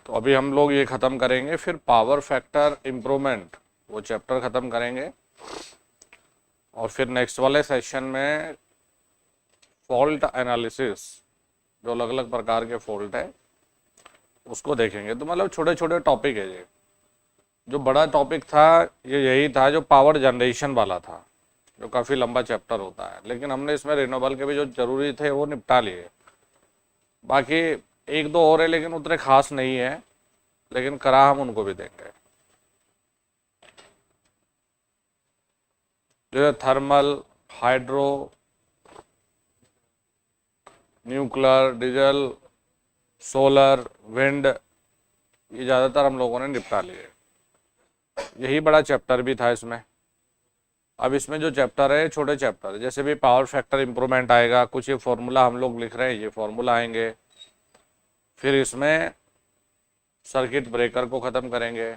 तो अभी हम लोग ये ख़त्म करेंगे, फिर पावर फैक्टर इम्प्रूवमेंट वो चैप्टर ख़त्म करेंगे, और फिर नेक्स्ट वाले सेशन में फॉल्ट एनालिसिस, जो अलग अलग प्रकार के फॉल्ट है उसको देखेंगे। तो मतलब छोटे छोटे टॉपिक है ये। जो बड़ा टॉपिक था ये यही था जो पावर जनरेशन वाला था, जो काफ़ी लंबा चैप्टर होता है, लेकिन हमने इसमें रिन्यूएबल के भी जो जरूरी थे वो निपटा लिए। बाकी एक दो और है लेकिन उतने खास नहीं है, लेकिन करा हम उनको भी देंगे। जो है thermal, hydro, nuclear, diesel, solar, wind, ये ज़्यादातर हम लोगों ने निपटा लिए। यही बड़ा चैप्टर भी था इसमें। अब इसमें जो चैप्टर है छोटे चैप्टर, जैसे भी पावर फैक्टर इम्प्रूवमेंट आएगा, कुछ ये फॉर्मूला हम लोग लिख रहे हैं, ये फॉर्मूला आएंगे। फिर इसमें सर्किट ब्रेकर को ख़त्म करेंगे,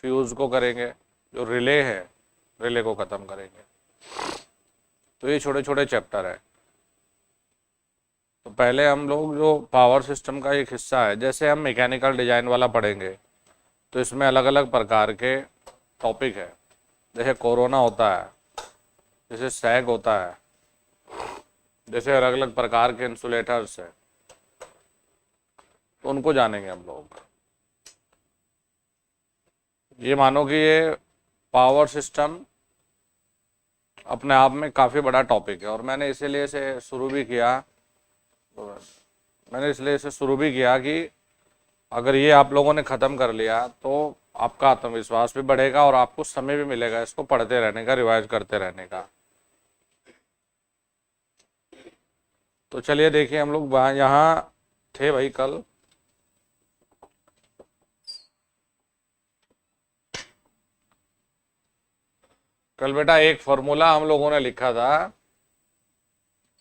फ्यूज़ को करेंगे, जो रिले है रिले को ख़त्म करेंगे। तो ये छोटे छोटे चैप्टर है। तो पहले हम लोग जो पावर सिस्टम का एक हिस्सा है, जैसे हम मैकेनिकल डिज़ाइन वाला पढ़ेंगे तो इसमें अलग अलग प्रकार के टॉपिक है। जैसे कोरोना होता है, जैसे सैग होता है, जैसे अलग अलग प्रकार के इंसुलेटर्स है, तो उनको जानेंगे हम लोग। ये मानो कि ये पावर सिस्टम अपने आप में काफ़ी बड़ा टॉपिक है, और मैंने इसीलिए इसे शुरू भी किया कि अगर ये आप लोगों ने ख़त्म कर लिया तो आपका आत्मविश्वास भी बढ़ेगा और आपको समय भी मिलेगा इसको पढ़ते रहने का, रिवाइज करते रहने का। तो चलिए देखिए, हम लोग यहाँ थे भाई कल। कल बेटा एक फॉर्मूला हम लोगों ने लिखा था,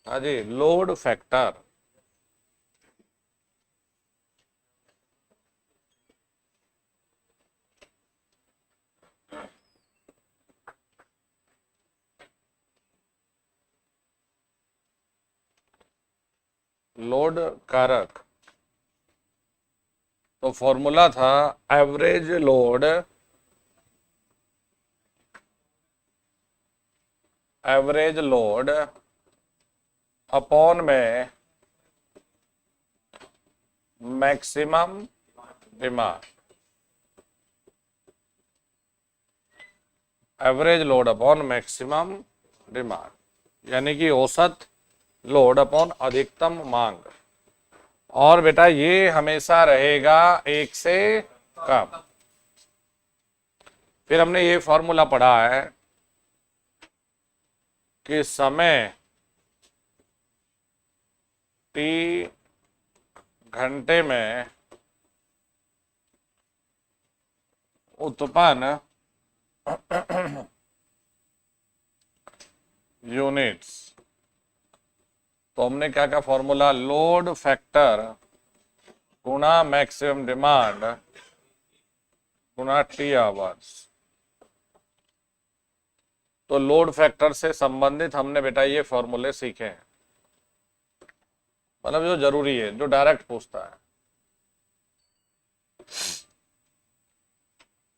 हाँ जी, लोड फैक्टर। लोड कारक, तो फॉर्मूला था एवरेज लोड अपॉन में maximum demand. Average load upon maximum demand यानी कि औसत लोड अपॉन अधिकतम मांग। और बेटा ये हमेशा रहेगा 1 से कम। फिर हमने ये फॉर्मूला पढ़ा है कि समय t घंटे में उत्पन्न यूनिट्स। तो हमने क्या क्या फॉर्मूला, लोड फैक्टर गुणा मैक्सिमम डिमांड गुणा टी आवर्स। तो लोड फैक्टर से संबंधित हमने बेटा ये फॉर्मूले सीखे हैं, मतलब जो जरूरी है, जो डायरेक्ट पूछता है।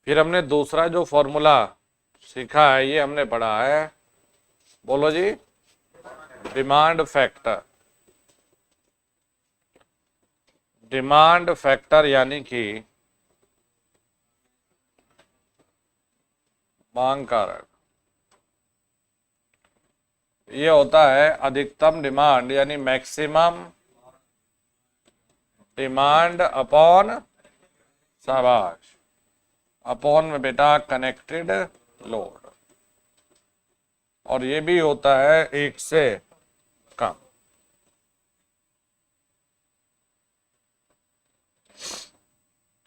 फिर हमने दूसरा जो फॉर्मूला सीखा है ये हमने पढ़ा है, बोलो जी, डिमांड फैक्टर। डिमांड फैक्टर यानी कि मांग कारक। ये होता है अधिकतम डिमांड यानी मैक्सिमम डिमांड अपॉन, शाबाश, अपॉन में बेटा कनेक्टेड लोड। और ये भी होता है 1 से कम।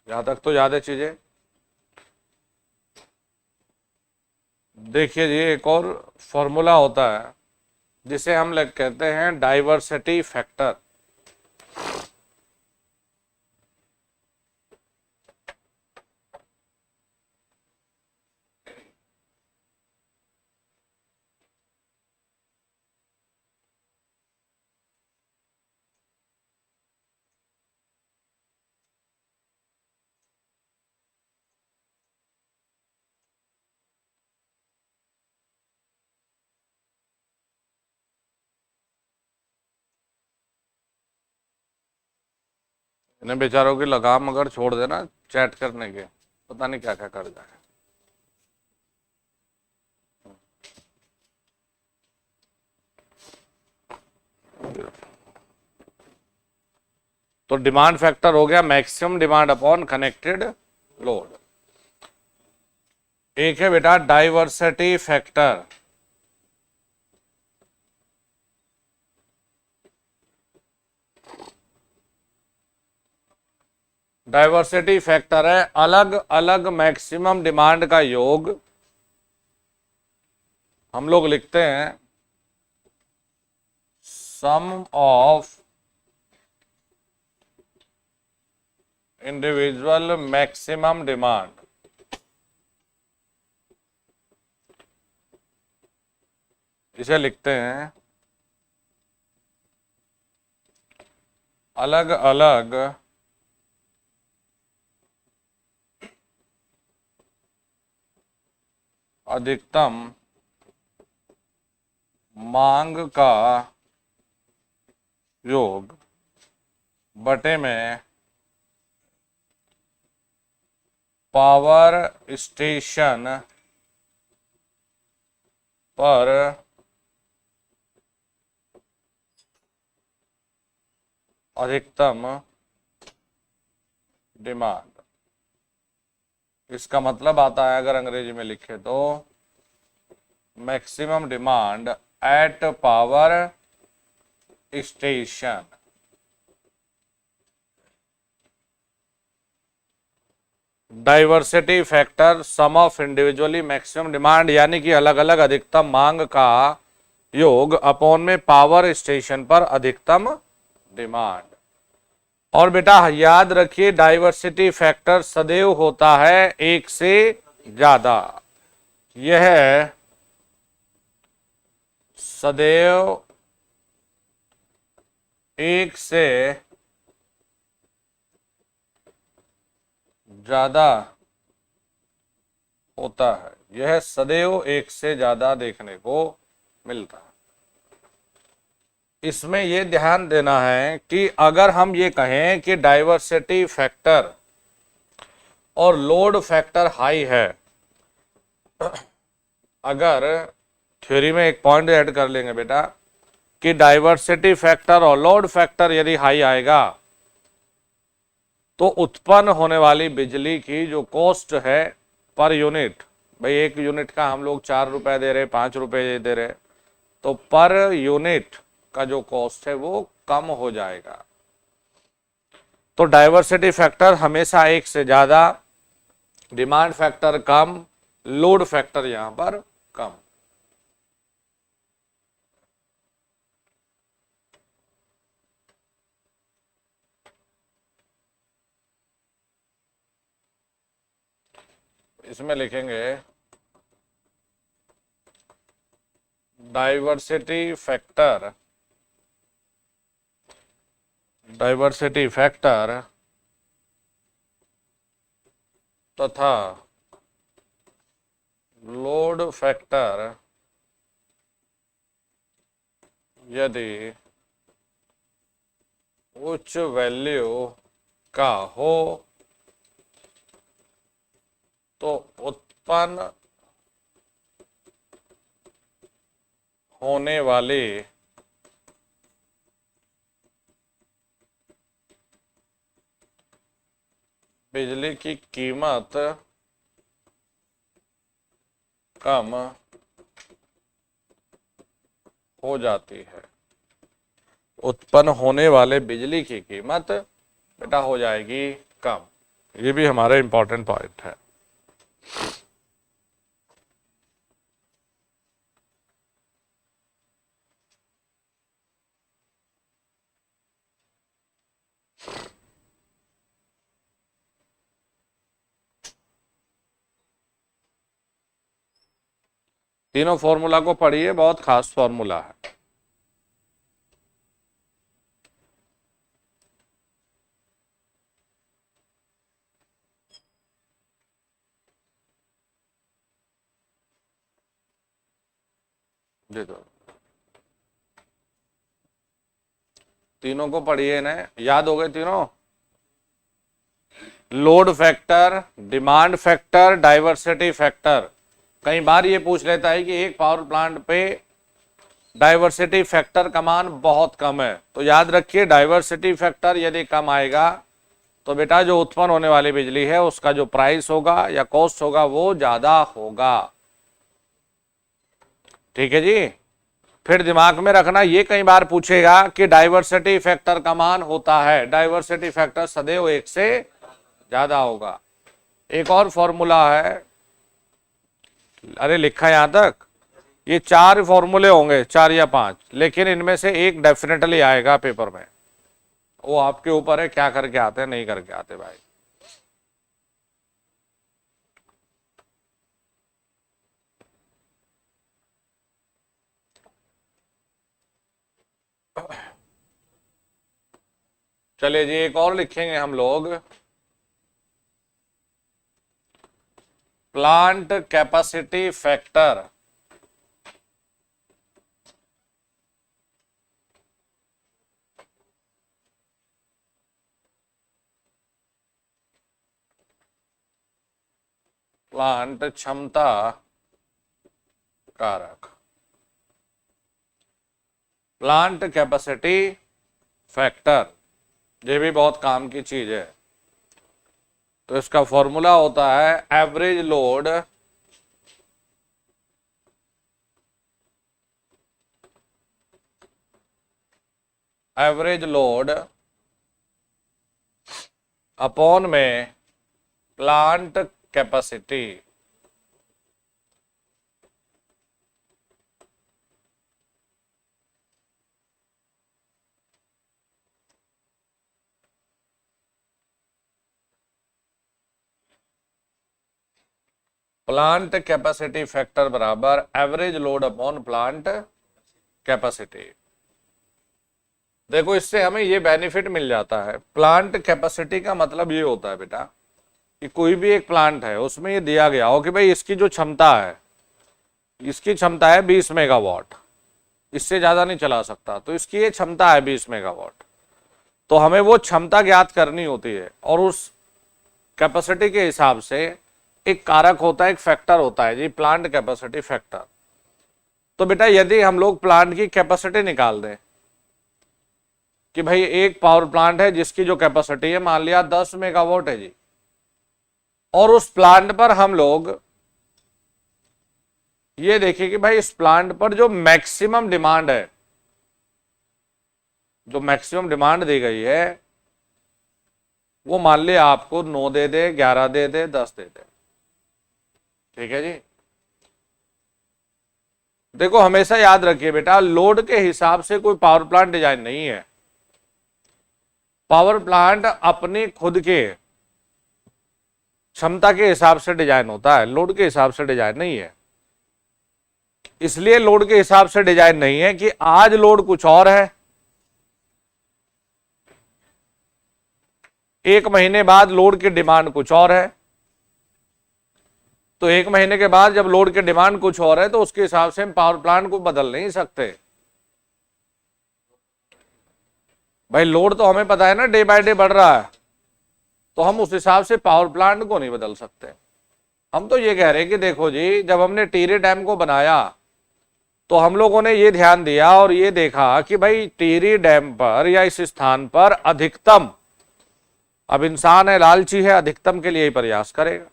यहां तक तो याद है चीजें। देखिए जी, एक और फॉर्मूला होता है जिसे हम लोग कहते हैं डाइवर्सिटी फैक्टर। इन्हें बेचारों की लगाम अगर छोड़ देना चैट करने के, पता नहीं क्या क्या कर जाए। तो डिमांड फैक्टर हो गया maximum demand upon connected load. एक है बेटा डाइवर्सिटी फैक्टर। डाइवर्सिटी फैक्टर है अलग अलग मैक्सिमम डिमांड का योग। हम लोग लिखते हैं सम ऑफ इंडिविजुअल मैक्सिमम डिमांड। इसे लिखते हैं अलग अलग अधिकतम मांग का योग बटे में पावर स्टेशन पर अधिकतम डिमांड। इसका मतलब आता है अगर अंग्रेजी में लिखे तो maximum demand at power station. Diversity factor sum of individually maximum demand यानी कि अलग अलग अधिकतम मांग का योग अपॉन में पावर स्टेशन पर अधिकतम डिमांड। और बेटा याद रखिए डाइवर्सिटी फैक्टर सदैव होता है एक से ज्यादा। यह सदैव एक से ज्यादा होता है। यह सदैव एक से ज्यादा देखने को मिलता है। इसमें यह ध्यान देना है कि अगर हम ये कहें कि डाइवर्सिटी फैक्टर और लोड फैक्टर हाई है, अगर थ्योरी में एक पॉइंट ऐड कर लेंगे बेटा कि डाइवर्सिटी फैक्टर और लोड फैक्टर यदि हाई आएगा तो उत्पन्न होने वाली बिजली की जो कॉस्ट है पर यूनिट, भाई एक यूनिट का हम लोग 4 रुपए दे रहे, 5 रुपए दे रहे, तो पर यूनिट का जो कॉस्ट है वो कम हो जाएगा। तो डाइवर्सिटी फैक्टर हमेशा एक से ज्यादा, डिमांड फैक्टर कम, लोड फैक्टर यहां पर कम। इसमें लिखेंगे डाइवर्सिटी फैक्टर तथा लोड फैक्टर यदि उच्च वैल्यू का हो तो उत्पन्न होने वाली बिजली की कीमत कम हो जाती है। उत्पन्न होने वाले बिजली की कीमत बेटा हो जाएगी कम। ये भी हमारा इंपॉर्टेंट पॉइंट है। तीनों फॉर्मूला को पढ़िए, बहुत खास फॉर्मूला है। दे दो, तीनों को पढ़िए, ना याद हो गए तीनों। Load factor, demand factor, diversity factor. कई बार ये पूछ लेता है कि एक पावर प्लांट पे डाइवर्सिटी फैक्टर का मान बहुत कम है, तो याद रखिए डाइवर्सिटी फैक्टर यदि कम आएगा तो बेटा जो उत्पन्न होने वाली बिजली है उसका जो प्राइस होगा या कॉस्ट होगा वो ज्यादा होगा। ठीक है जी। फिर दिमाग में रखना, ये कई बार पूछेगा कि डाइवर्सिटी फैक्टर का मान होता है, डाइवर्सिटी फैक्टर सदैव 1 से ज्यादा होगा। एक और फॉर्मूला है, अरे लिखा यहां तक, ये 4 फॉर्मूले होंगे, 4 या 5, लेकिन इनमें से एक डेफिनेटली आएगा पेपर में, वो आपके ऊपर है क्या करके आते हैं नहीं करके आते भाई। चलिए जी, एक और लिखेंगे हम लोग, प्लांट कैपेसिटी फैक्टर। प्लांट क्षमता कारक, प्लांट कैपेसिटी फैक्टर, ये भी बहुत काम की चीज है। तो इसका फॉर्मूला होता है एवरेज लोड अपॉन में plant capacity. Plant capacity factor बराबर average load upon plant capacity. देखो इससे हमें ये बेनिफिट मिल जाता है, प्लांट कैपेसिटी का मतलब ये होता है बेटा कि कोई भी एक प्लांट है उसमें ये दिया गया हो कि भाई इसकी जो क्षमता है, इसकी क्षमता है 20 मेगावाट, इससे ज्यादा नहीं चला सकता, तो इसकी ये क्षमता है 20 मेगावाट। तो हमें वो क्षमता ज्ञात करनी होती है और उस कैपेसिटी के हिसाब से एक कारक होता है, एक फैक्टर होता है जी, प्लांट कैपेसिटी फैक्टर। तो बेटा यदि हम लोग प्लांट की कैपेसिटी निकाल दें कि भाई एक पावर प्लांट है जिसकी जो कैपेसिटी है मान लिया 10 मेगावाट है जी, और उस प्लांट पर हम लोग ये देखें कि भाई इस प्लांट पर जो मैक्सिमम डिमांड है, जो मैक्सिमम डिमांड दी गई है वो मान लिया आपको 9 दे दे, 11 दे दे, 10 दे दे। ठीक है जी। देखो हमेशा याद रखिए बेटा, लोड के हिसाब से कोई पावर प्लांट डिजाइन नहीं है। पावर प्लांट अपनी खुद के क्षमता के हिसाब से डिजाइन होता है, लोड के हिसाब से डिजाइन नहीं है। इसलिए लोड के हिसाब से डिजाइन नहीं है कि आज लोड कुछ और है, एक महीने बाद लोड की डिमांड कुछ और है, तो एक महीने के बाद जब लोड की डिमांड कुछ और है तो उसके हिसाब से हम पावर प्लांट को बदल नहीं सकते। भाई लोड तो हमें पता है ना डे बाय डे बढ़ रहा है, तो हम उस हिसाब से पावर प्लांट को नहीं बदल सकते। हम तो ये कह रहे हैं कि देखो जी, जब हमने टिहरी डैम को बनाया तो हम लोगों ने ये ध्यान दिया और ये देखा कि भाई टिहरी डैम पर या इस स्थान पर अधिकतम, अब इंसान है लालची है, अधिकतम के लिए ही प्रयास करेगा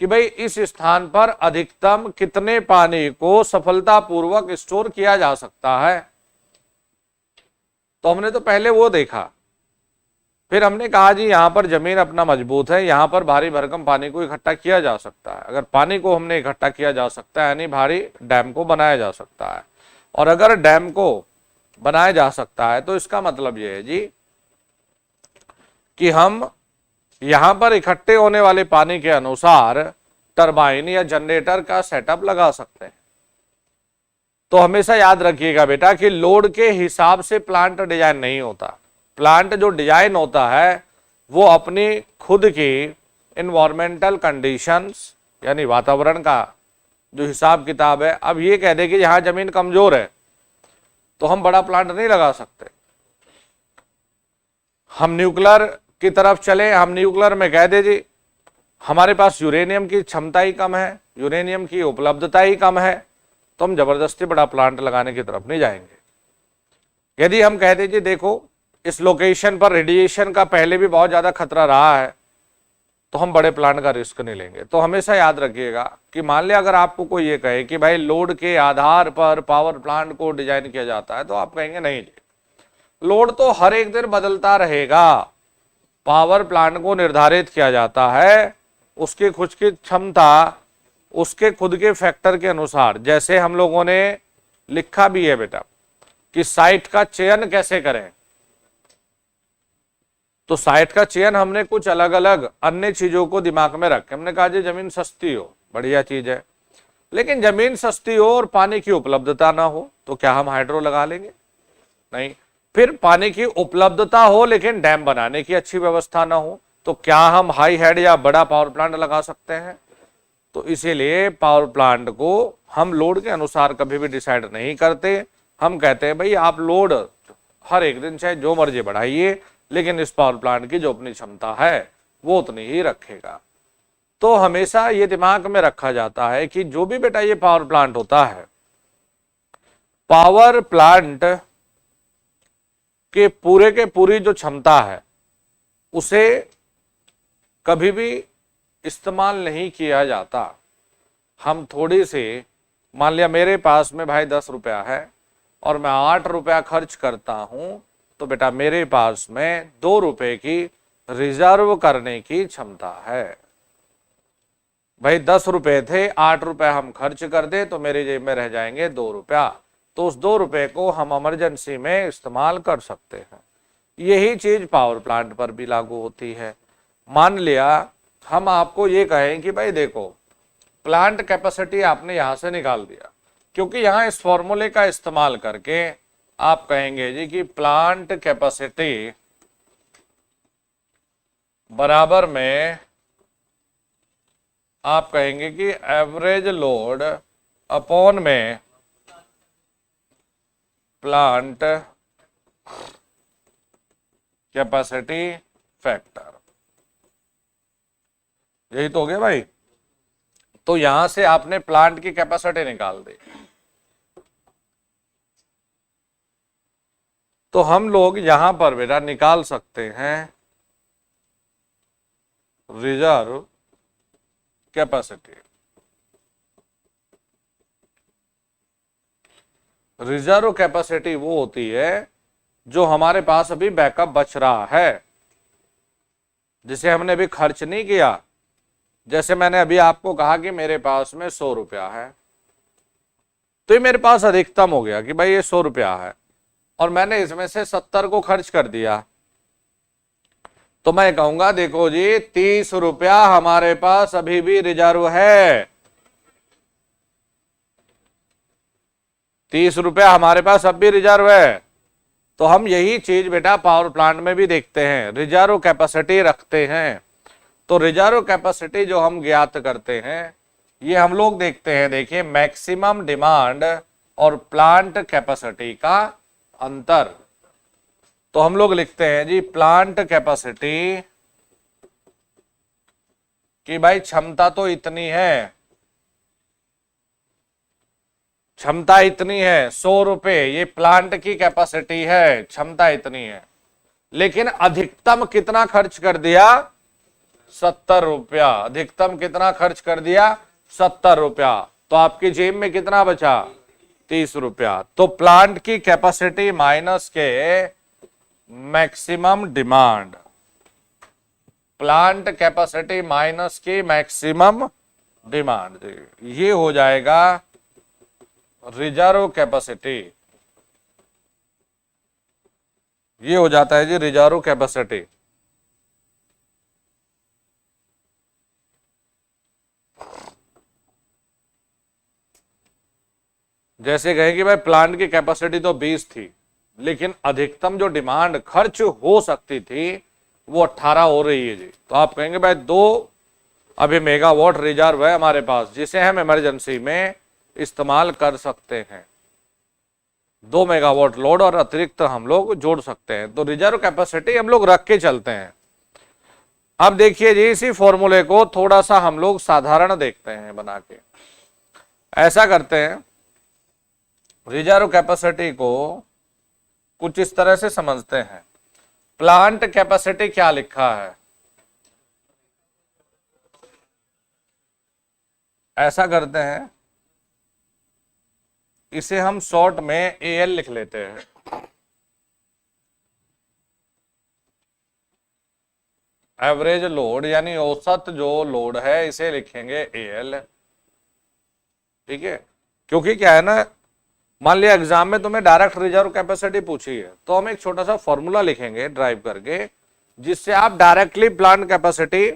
कि भाई इस स्थान पर अधिकतम कितने पानी को सफलतापूर्वक स्टोर किया जा सकता है। तो हमने तो पहले वो देखा, फिर हमने कहा जी यहां पर जमीन अपना मजबूत है, यहां पर भारी भरकम पानी को इकट्ठा किया जा सकता है। अगर पानी को हमने इकट्ठा किया जा सकता है यानी भारी डैम को बनाया जा सकता है, और अगर डैम को बनाया जा सकता है तो इसका मतलब यह है जी कि हम यहां पर इकट्ठे होने वाले पानी के अनुसार टरबाइन या जनरेटर का सेटअप लगा सकते हैं। तो हमेशा याद रखिएगा बेटा कि लोड के हिसाब से प्लांट डिजाइन नहीं होता। प्लांट जो डिजाइन होता है वो अपनी खुद की इन्वायरमेंटल कंडीशंस यानी वातावरण का जो हिसाब किताब है, अब ये कह दे कि यहां जमीन कमजोर है तो हम बड़ा प्लांट नहीं लगा सकते। हम न्यूक्लियर की तरफ चले, हम न्यूक्लियर में कह दे जी हमारे पास यूरेनियम की क्षमता ही कम है, यूरेनियम की उपलब्धता ही कम है, तो हम जबरदस्ती बड़ा प्लांट लगाने की तरफ नहीं जाएंगे। यदि हम कह दे जी देखो इस लोकेशन पर रेडिएशन का पहले भी बहुत ज्यादा खतरा रहा है, तो हम बड़े प्लांट का रिस्क नहीं लेंगे। तो हमेशा याद रखिएगा कि मान लिया अगर आपको कोई ये कहे कि भाई लोड के आधार पर पावर प्लांट को डिजाइन किया जाता है, तो आप कहेंगे नहीं जी, लोड तो हर एक दिन बदलता रहेगा, पावर प्लांट को निर्धारित किया जाता है उसकी खुद की क्षमता, उसके खुद के फैक्टर के अनुसार। जैसे हम लोगों ने लिखा भी है बेटा कि साइट का चयन कैसे करें, तो साइट का चयन हमने कुछ अलग अलग अन्य चीजों को दिमाग में रख के हमने कहा जी जमीन सस्ती हो, बढ़िया चीज है, लेकिन जमीन सस्ती हो और पानी की उपलब्धता ना हो तो क्या हम हाइड्रो लगा लेंगे? नहीं। फिर पानी की उपलब्धता हो लेकिन डैम बनाने की अच्छी व्यवस्था ना हो तो क्या हम हाई हेड या बड़ा पावर प्लांट लगा सकते हैं? तो इसीलिए पावर प्लांट को हम लोड के अनुसार कभी भी डिसाइड नहीं करते। हम कहते हैं भाई आप लोड हर एक दिन चाहे जो मर्जी बढ़ाइए, लेकिन इस पावर प्लांट की जो अपनी क्षमता है वो उतनी ही रखेगा। तो हमेशा ये दिमाग में रखा जाता है कि जो भी बेटा ये पावर प्लांट होता है, पावर प्लांट के पूरी जो क्षमता है उसे कभी भी इस्तेमाल नहीं किया जाता। हम थोड़ी सी, मान लिया मेरे पास में भाई 10 रुपया है और मैं 8 रुपया खर्च करता हूं, तो बेटा मेरे पास में 2 रुपए की रिजर्व करने की क्षमता है। भाई 10 रुपए थे, 8 रुपए हम खर्च कर दे तो मेरी जेब में रह जाएंगे 2 रुपया, तो उस 2 रुपए को हम इमरजेंसी में इस्तेमाल कर सकते हैं। यही चीज पावर प्लांट पर भी लागू होती है। मान लिया हम आपको ये कहें कि भाई देखो प्लांट कैपेसिटी आपने यहां से निकाल दिया, क्योंकि यहां इस फॉर्मूले का इस्तेमाल करके आप कहेंगे जी कि प्लांट कैपेसिटी बराबर में आप कहेंगे कि एवरेज लोड अपॉन में प्लांट कैपेसिटी फैक्टर। यही तो हो गया भाई। तो यहां से आपने प्लांट की कैपेसिटी निकाल दी, तो हम लोग यहां पर बेटा निकाल सकते हैं रिजर्व कैपेसिटी। रिजर्व कैपेसिटी वो होती है जो हमारे पास अभी बैकअप बच रहा है, जिसे हमने अभी खर्च नहीं किया। जैसे मैंने अभी आपको कहा कि मेरे पास में 100 रुपया है, तो ये मेरे पास अधिकतम हो गया कि भाई ये 100 रुपया है और मैंने इसमें से 70 को खर्च कर दिया, तो मैं कहूंगा देखो जी 30 रुपया हमारे पास अभी भी रिजर्व है। 30 रुपया हमारे पास अब भी रिजर्व है। तो हम यही चीज बेटा पावर प्लांट में भी देखते हैं, रिजर्व कैपेसिटी रखते हैं। तो रिजर्व कैपेसिटी जो हम ज्ञात करते हैं ये हम लोग देखते हैं, देखिए मैक्सिमम डिमांड और प्लांट कैपेसिटी का अंतर। तो हम लोग लिखते हैं जी प्लांट कैपेसिटी कि भाई क्षमता तो इतनी है, क्षमता इतनी है 100 रुपए, ये प्लांट की कैपेसिटी है, क्षमता इतनी है, लेकिन अधिकतम कितना खर्च कर दिया? 70 रुपया। अधिकतम कितना खर्च कर दिया? 70 रुपया। तो आपकी जेब में कितना बचा? 30 रुपया। तो प्लांट की कैपेसिटी माइनस के maximum demand, plant capacity minus की मैक्सिमम डिमांड, ये हो जाएगा रिजर्व कैपेसिटी। ये हो जाता है जी रिजर्व कैपेसिटी। जैसे कहे कि भाई प्लांट की कैपेसिटी तो 20 थी, लेकिन अधिकतम जो डिमांड खर्च हो सकती थी वो 18 हो रही है जी, तो आप कहेंगे भाई 2 अभी मेगावाट रिजर्व है हमारे पास, जिसे हम इमरजेंसी में इस्तेमाल कर सकते हैं। 2 मेगावाट लोड और अतिरिक्त हम लोग जोड़ सकते हैं। तो रिजर्व कैपेसिटी हम लोग रख के चलते हैं। अब देखिए जी, इसी फॉर्मूले को थोड़ा सा हम लोग साधारण देखते हैं बना के। ऐसा करते हैं, रिजर्व कैपेसिटी को कुछ इस तरह से समझते हैं। प्लांट कैपेसिटी क्या लिखा है, ऐसा करते हैं, इसे हम शॉर्ट में एएल लिख लेते हैं। एवरेज लोड यानी औसत जो लोड है इसे लिखेंगे एएल। ठीक है, क्योंकि क्या है ना, मान लिया एग्जाम में तुम्हें डायरेक्ट रिजर्व कैपेसिटी पूछी है तो हम एक छोटा सा फॉर्मूला लिखेंगे ड्राइव करके, जिससे आप डायरेक्टली प्लांट कैपेसिटी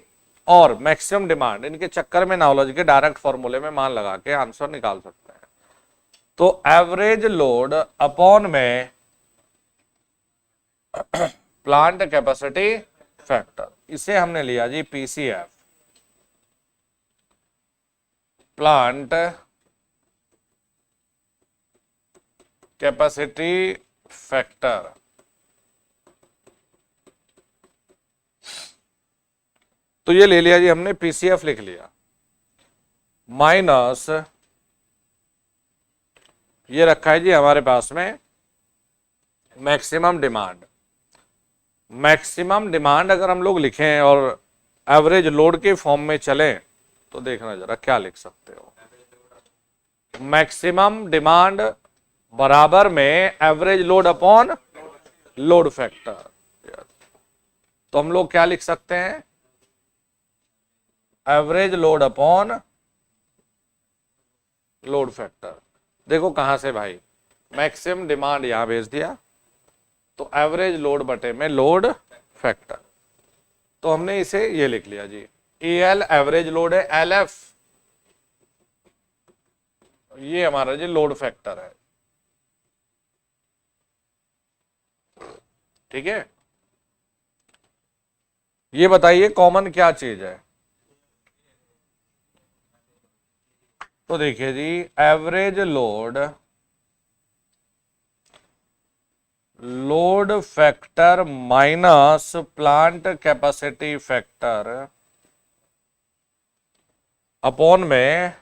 और मैक्सिमम डिमांड इनके चक्कर में नॉलेज के डायरेक्ट फॉर्मूले में मान लगा के आंसर निकाल सकते हैं। तो एवरेज लोड अपॉन में प्लांट कैपेसिटी फैक्टर, इसे हमने लिया जी पीसीएफ, प्लांट कैपेसिटी फैक्टर। तो ये ले लिया जी हमने, पीसीएफ लिख लिया, माइनस ये रखा है जी हमारे पास में मैक्सिमम डिमांड। मैक्सिमम डिमांड अगर हम लोग लिखें और एवरेज लोड के फॉर्म में चलें तो देखना जरा क्या लिख सकते हो। मैक्सिमम डिमांड बराबर में average load upon load factor. तो हम लोग क्या लिख सकते हैं, average load upon load factor. देखो कहां से भाई, मैक्सिमम डिमांड यहां भेज दिया, तो एवरेज लोड बटे में लोड फैक्टर। तो हमने इसे ये लिख लिया जी, एल एवरेज लोड है, एल एफ ये हमारा जी लोड फैक्टर है। ठीक है, ये बताइए कॉमन क्या चीज है। तो देखिए जी, average load, load factor minus plant capacity factor upon में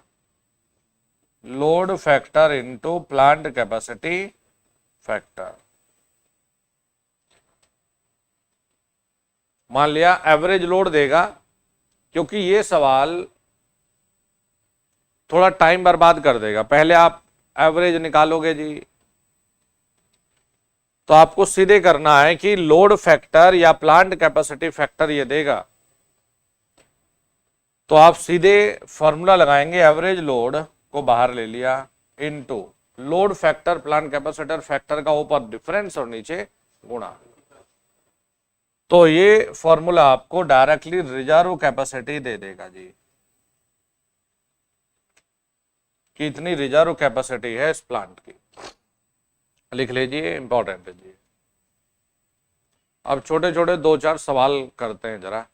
load factor into plant capacity factor. मान लिया एवरेज लोड देगा, क्योंकि ये सवाल थोड़ा टाइम बर्बाद कर देगा। पहले आप एवरेज निकालोगे जी, तो आपको सीधे करना है कि लोड फैक्टर या प्लांट कैपेसिटी फैक्टर ये देगा, तो आप सीधे फॉर्मूला लगाएंगे, एवरेज लोड को बाहर ले लिया into load factor plant capacitor factor का ऊपर डिफरेंस और नीचे गुणा। तो ये फॉर्मूला आपको डायरेक्टली रिजर्व कैपेसिटी दे देगा जी, कि इतनी रिजर्व कैपेसिटी है इस प्लांट की। लिख लीजिए, इंपॉर्टेंट है जी। अब छोटे छोटे दो चार सवाल करते हैं जरा।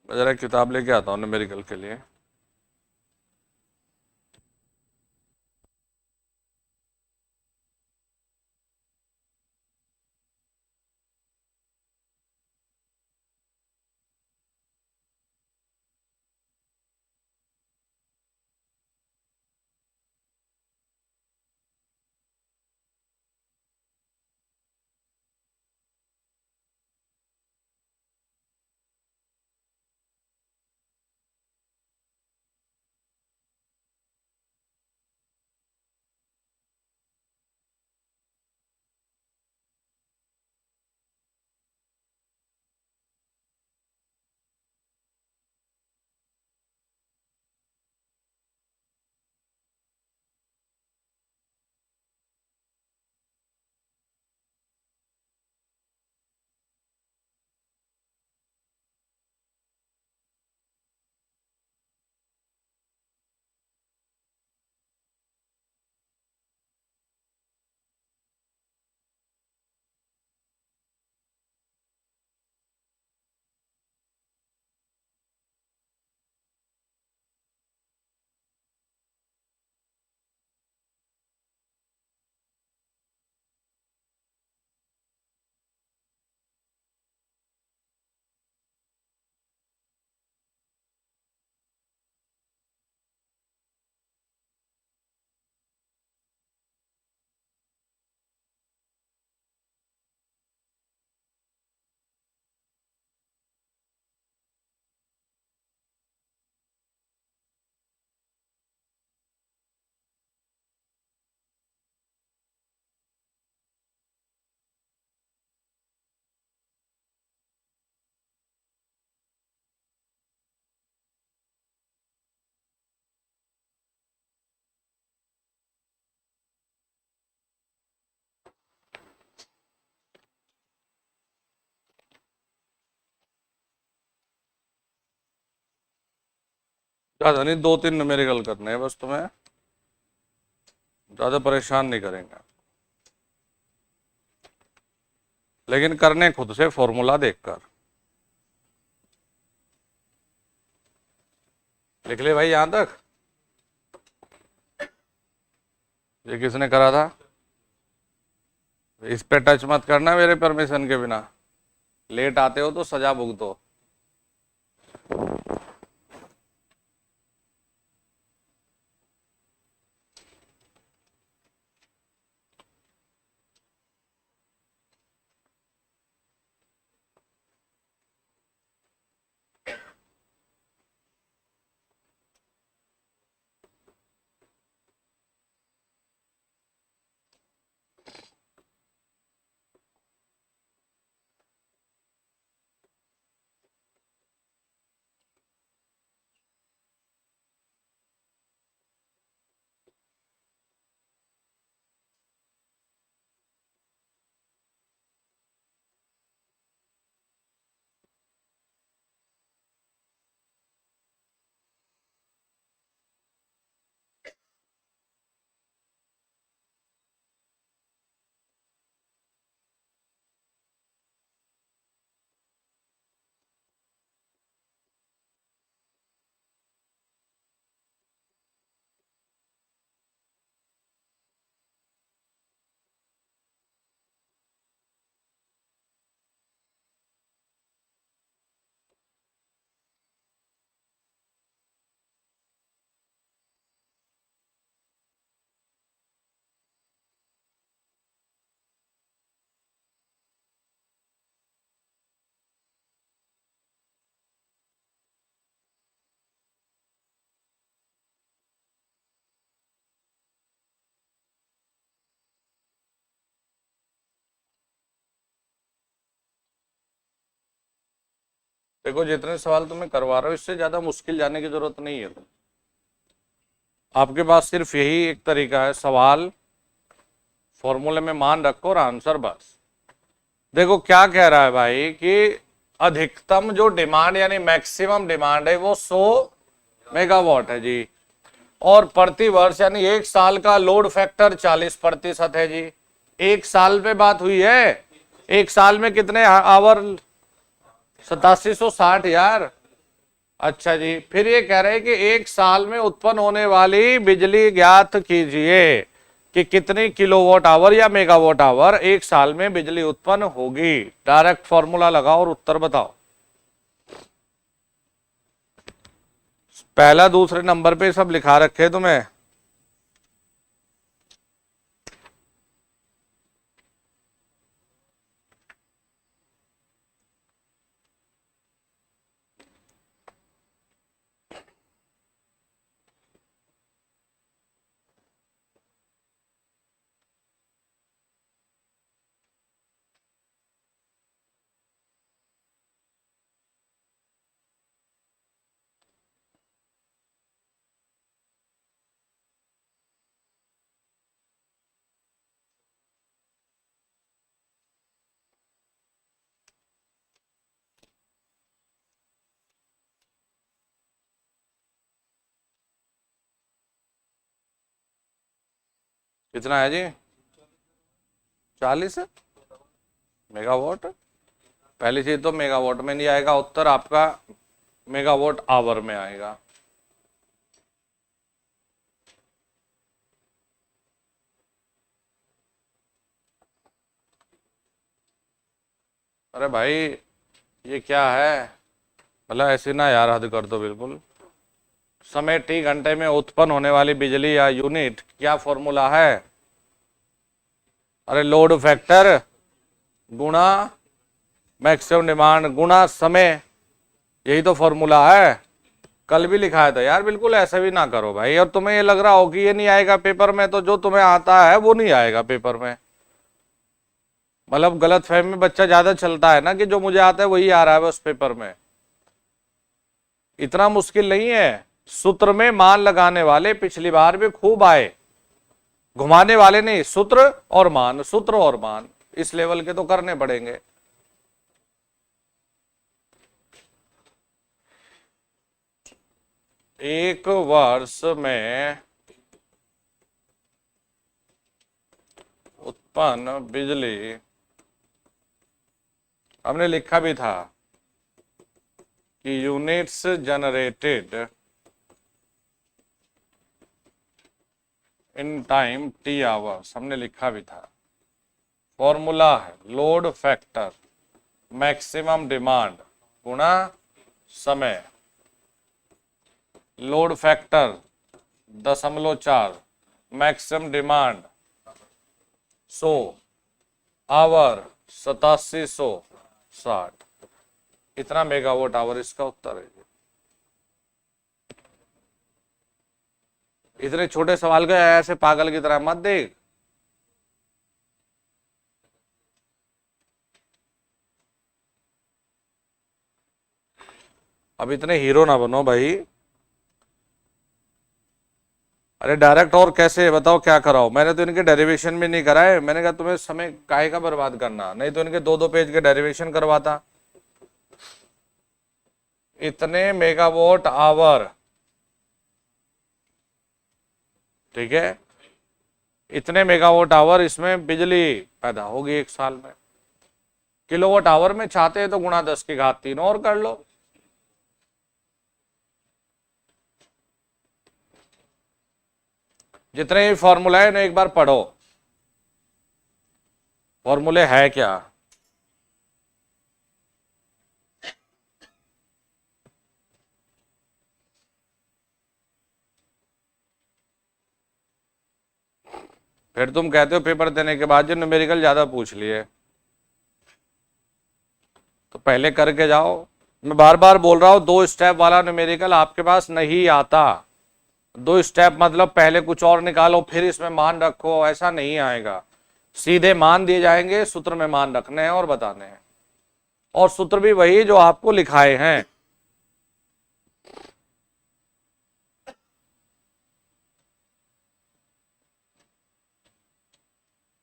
मैं जरा किताब लेके आता हूँ न्यूमेरिकल के लिए। ज़्यादा नहीं, 2-3 न्यूमेरिकल करने हैं बस, तुम्हें ज़्यादा परेशान नहीं करेंगे, लेकिन करने खुद से फॉर्मूला देखकर। लिख ले भाई यहां तक। ये किसने करा था? इस पे टच मत करना मेरे परमिशन के बिना। लेट आते हो तो सजा भुगतो। देखो जितने सवाल तुम्हें करवा रहा हो इससे ज्यादा मुश्किल जाने की जरूरत नहीं है। आपके पास सिर्फ यही एक तरीका है, सवाल फॉर्मूले में मान रखो और आंसर बस। देखो क्या कह रहा है भाई कि अधिकतम जो डिमांड यानी मैक्सिमम डिमांड है वो 100 मेगावाट है जी, और प्रति वर्ष यानी एक साल का लोड फैक्टर 40% है जी। एक साल पे बात हुई है, एक साल में कितने आवर? 8760 यार। अच्छा जी, फिर ये कह रहे हैं कि एक साल में उत्पन्न होने वाली बिजली ज्ञात कीजिए कि कितनी किलोवाट आवर या मेगावाट आवर एक साल में बिजली उत्पन्न होगी। डायरेक्ट फॉर्मूला लगाओ और उत्तर बताओ। पहला दूसरे नंबर पे सब लिखा रखे तुम्हें। कितना है जी? 40 मेगावाट। पहली चीज तो मेगावाट में नहीं आएगा उत्तर आपका, मेगावाट आवर में आएगा। अरे भाई ये क्या है, मतलब ऐसे ना यार, हद कर दो बिल्कुल। समय t घंटे में उत्पन्न होने वाली बिजली या यूनिट, क्या फॉर्मूला है? अरे लोड फैक्टर गुणा मैक्सिमम डिमांड गुणा समय, यही तो फॉर्मूला है। कल भी लिखाया था यार, बिल्कुल ऐसा भी ना करो भाई। और तुम्हें ये लग रहा हो कि ये नहीं आएगा पेपर में, तो जो तुम्हें आता है वो नहीं आएगा पेपर में। मतलब गलत फहमी में बच्चा ज्यादा चलता है ना कि जो मुझे आता है वही आ रहा है बस पेपर में। इतना मुश्किल नहीं है। सूत्र में मान लगाने वाले पिछली बार भी खूब आए, घुमाने वाले नहीं। सूत्र और मान, सूत्र और मान, इस लेवल के तो करने पड़ेंगे। एक वर्ष में उत्पन्न बिजली, हमने लिखा भी था कि units generated in time T hours, हमने लिखा भी था। फॉर्मूला है लोड फैक्टर मैक्सिमम डिमांड गुणा समय। Load factor 0.4, maximum demand 100, hour 8760, इतना मेगावाट आवर इसका उत्तर है। इतने छोटे सवाल का ऐसे पागल की तरह मत देख। अब इतने हीरो ना बनो भाई। अरे डायरेक्ट और कैसे बताओ क्या कराओ? मैंने तो इनके डेरिवेशन भी नहीं कराए। मैंने कहा तुम्हें समय काहे का बर्बाद करना, नहीं तो इनके 2-2 पेज के डेरिवेशन करवाता। इतने मेगावाट आवर, ठीक है, इतने मेगावाट आवर इसमें बिजली पैदा होगी एक साल में। किलोवाट आवर में चाहते हैं तो गुणा 10 की घात 3 और कर लो। जितने भी फॉर्मूला है ना एक बार पढ़ो। फॉर्मूले है क्या? फिर तुम कहते हो पेपर देने के बाद जो न्यूमेरिकल ज्यादा पूछ लिए, तो पहले करके जाओ। मैं बार बार बोल रहा हूं 2 स्टेप वाला न्यूमेरिकल आपके पास नहीं आता। 2 स्टेप मतलब पहले कुछ और निकालो फिर इसमें मान रखो, ऐसा नहीं आएगा। सीधे मान दिए जाएंगे, सूत्र में मान रखने हैं और बताने हैं, और सूत्र भी वही जो आपको लिखाए हैं।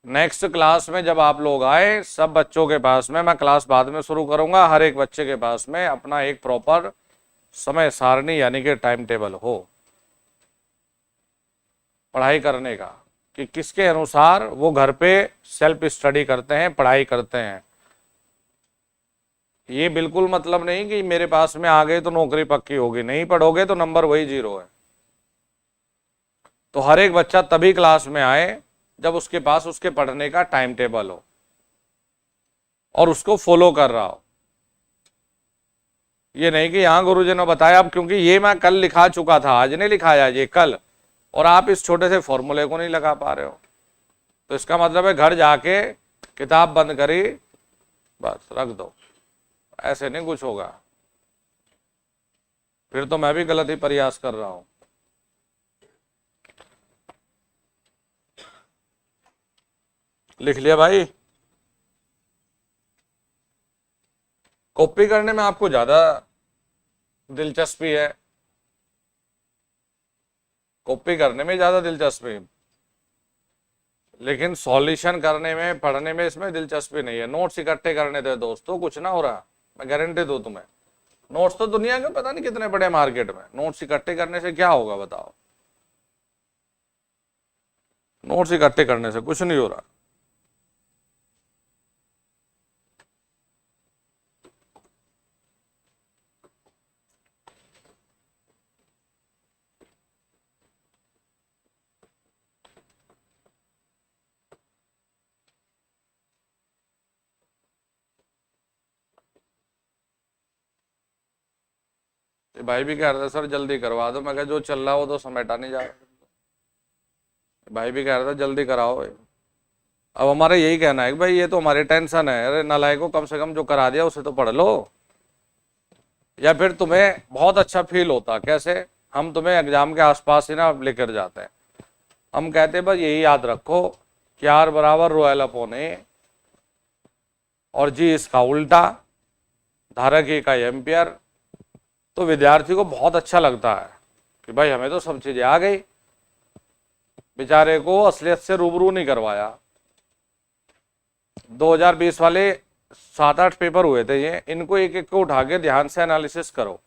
नेक्स्ट क्लास में जब आप लोग आए, सब बच्चों के पास में, मैं क्लास बाद में शुरू करूंगा, हर एक बच्चे के पास में अपना एक प्रॉपर समय सारणी यानी कि टाइम टेबल हो पढ़ाई करने का, कि किसके अनुसार वो घर पे सेल्फ स्टडी करते हैं, पढ़ाई करते हैं। ये बिल्कुल मतलब नहीं कि मेरे पास में आ गए तो नौकरी पक्की होगी, नहीं पढ़ोगे तो नंबर वही 0 है। तो हर एक बच्चा तभी क्लास में आए जब उसके पास उसके पढ़ने का टाइम टेबल हो और उसको फॉलो कर रहा हो। ये नहीं कि यहां गुरुजी ने बताया, अब क्योंकि ये मैं कल लिखा चुका था, आज नहीं लिखाया ये कल, और आप इस छोटे से फॉर्मूले को नहीं लगा पा रहे हो, तो इसका मतलब है घर जाके किताब बंद करी बस रख दो। ऐसे नहीं कुछ होगा, फिर तो मैं भी गलत ही प्रयास कर रहा हूं। लिख लिया भाई? कॉपी करने में आपको ज्यादा दिलचस्पी है, कॉपी करने में ज्यादा दिलचस्पी, लेकिन सॉल्यूशन करने में, पढ़ने में इसमें दिलचस्पी नहीं है। नोट्स इकट्ठे करने थे दोस्तों, कुछ ना हो रहा, मैं गारंटी दूं तुम्हें। नोट्स तो दुनिया के पता नहीं कितने बड़े मार्केट में, नोट्स इकट्ठे करने से क्या होगा बताओ? नोट्स इकट्ठे करने से कुछ नहीं हो रहा। भाई भी कह रहा था सर जल्दी करवा दो, मैं कहा जो चल रहा हो तो समेटा नहीं जा रहा। भाई भी कह रहा था जल्दी कराओ। अब हमारा यही कहना है कि भाई ये तो हमारी टेंशन है, अरे नालायकों कम से कम जो करा दिया उसे तो पढ़ लो। या फिर तुम्हें बहुत अच्छा फील होता, कैसे? हम तुम्हें एग्जाम के आसपास ही ना लेकर जाते हैं, हम कहते हैं बस यही याद रखो कि R बराबर रोयल अपॉन ए, और जी इसका उल्टा, धारक इकाई एम्पियर। तो विद्यार्थी को बहुत अच्छा लगता है कि भाई हमें तो सब चीजें आ गई, बेचारे को असलियत से रूबरू नहीं करवाया। 2020 वाले 7-8 पेपर हुए थे ये, इनको एक एक को उठा के ध्यान से एनालिसिस करो।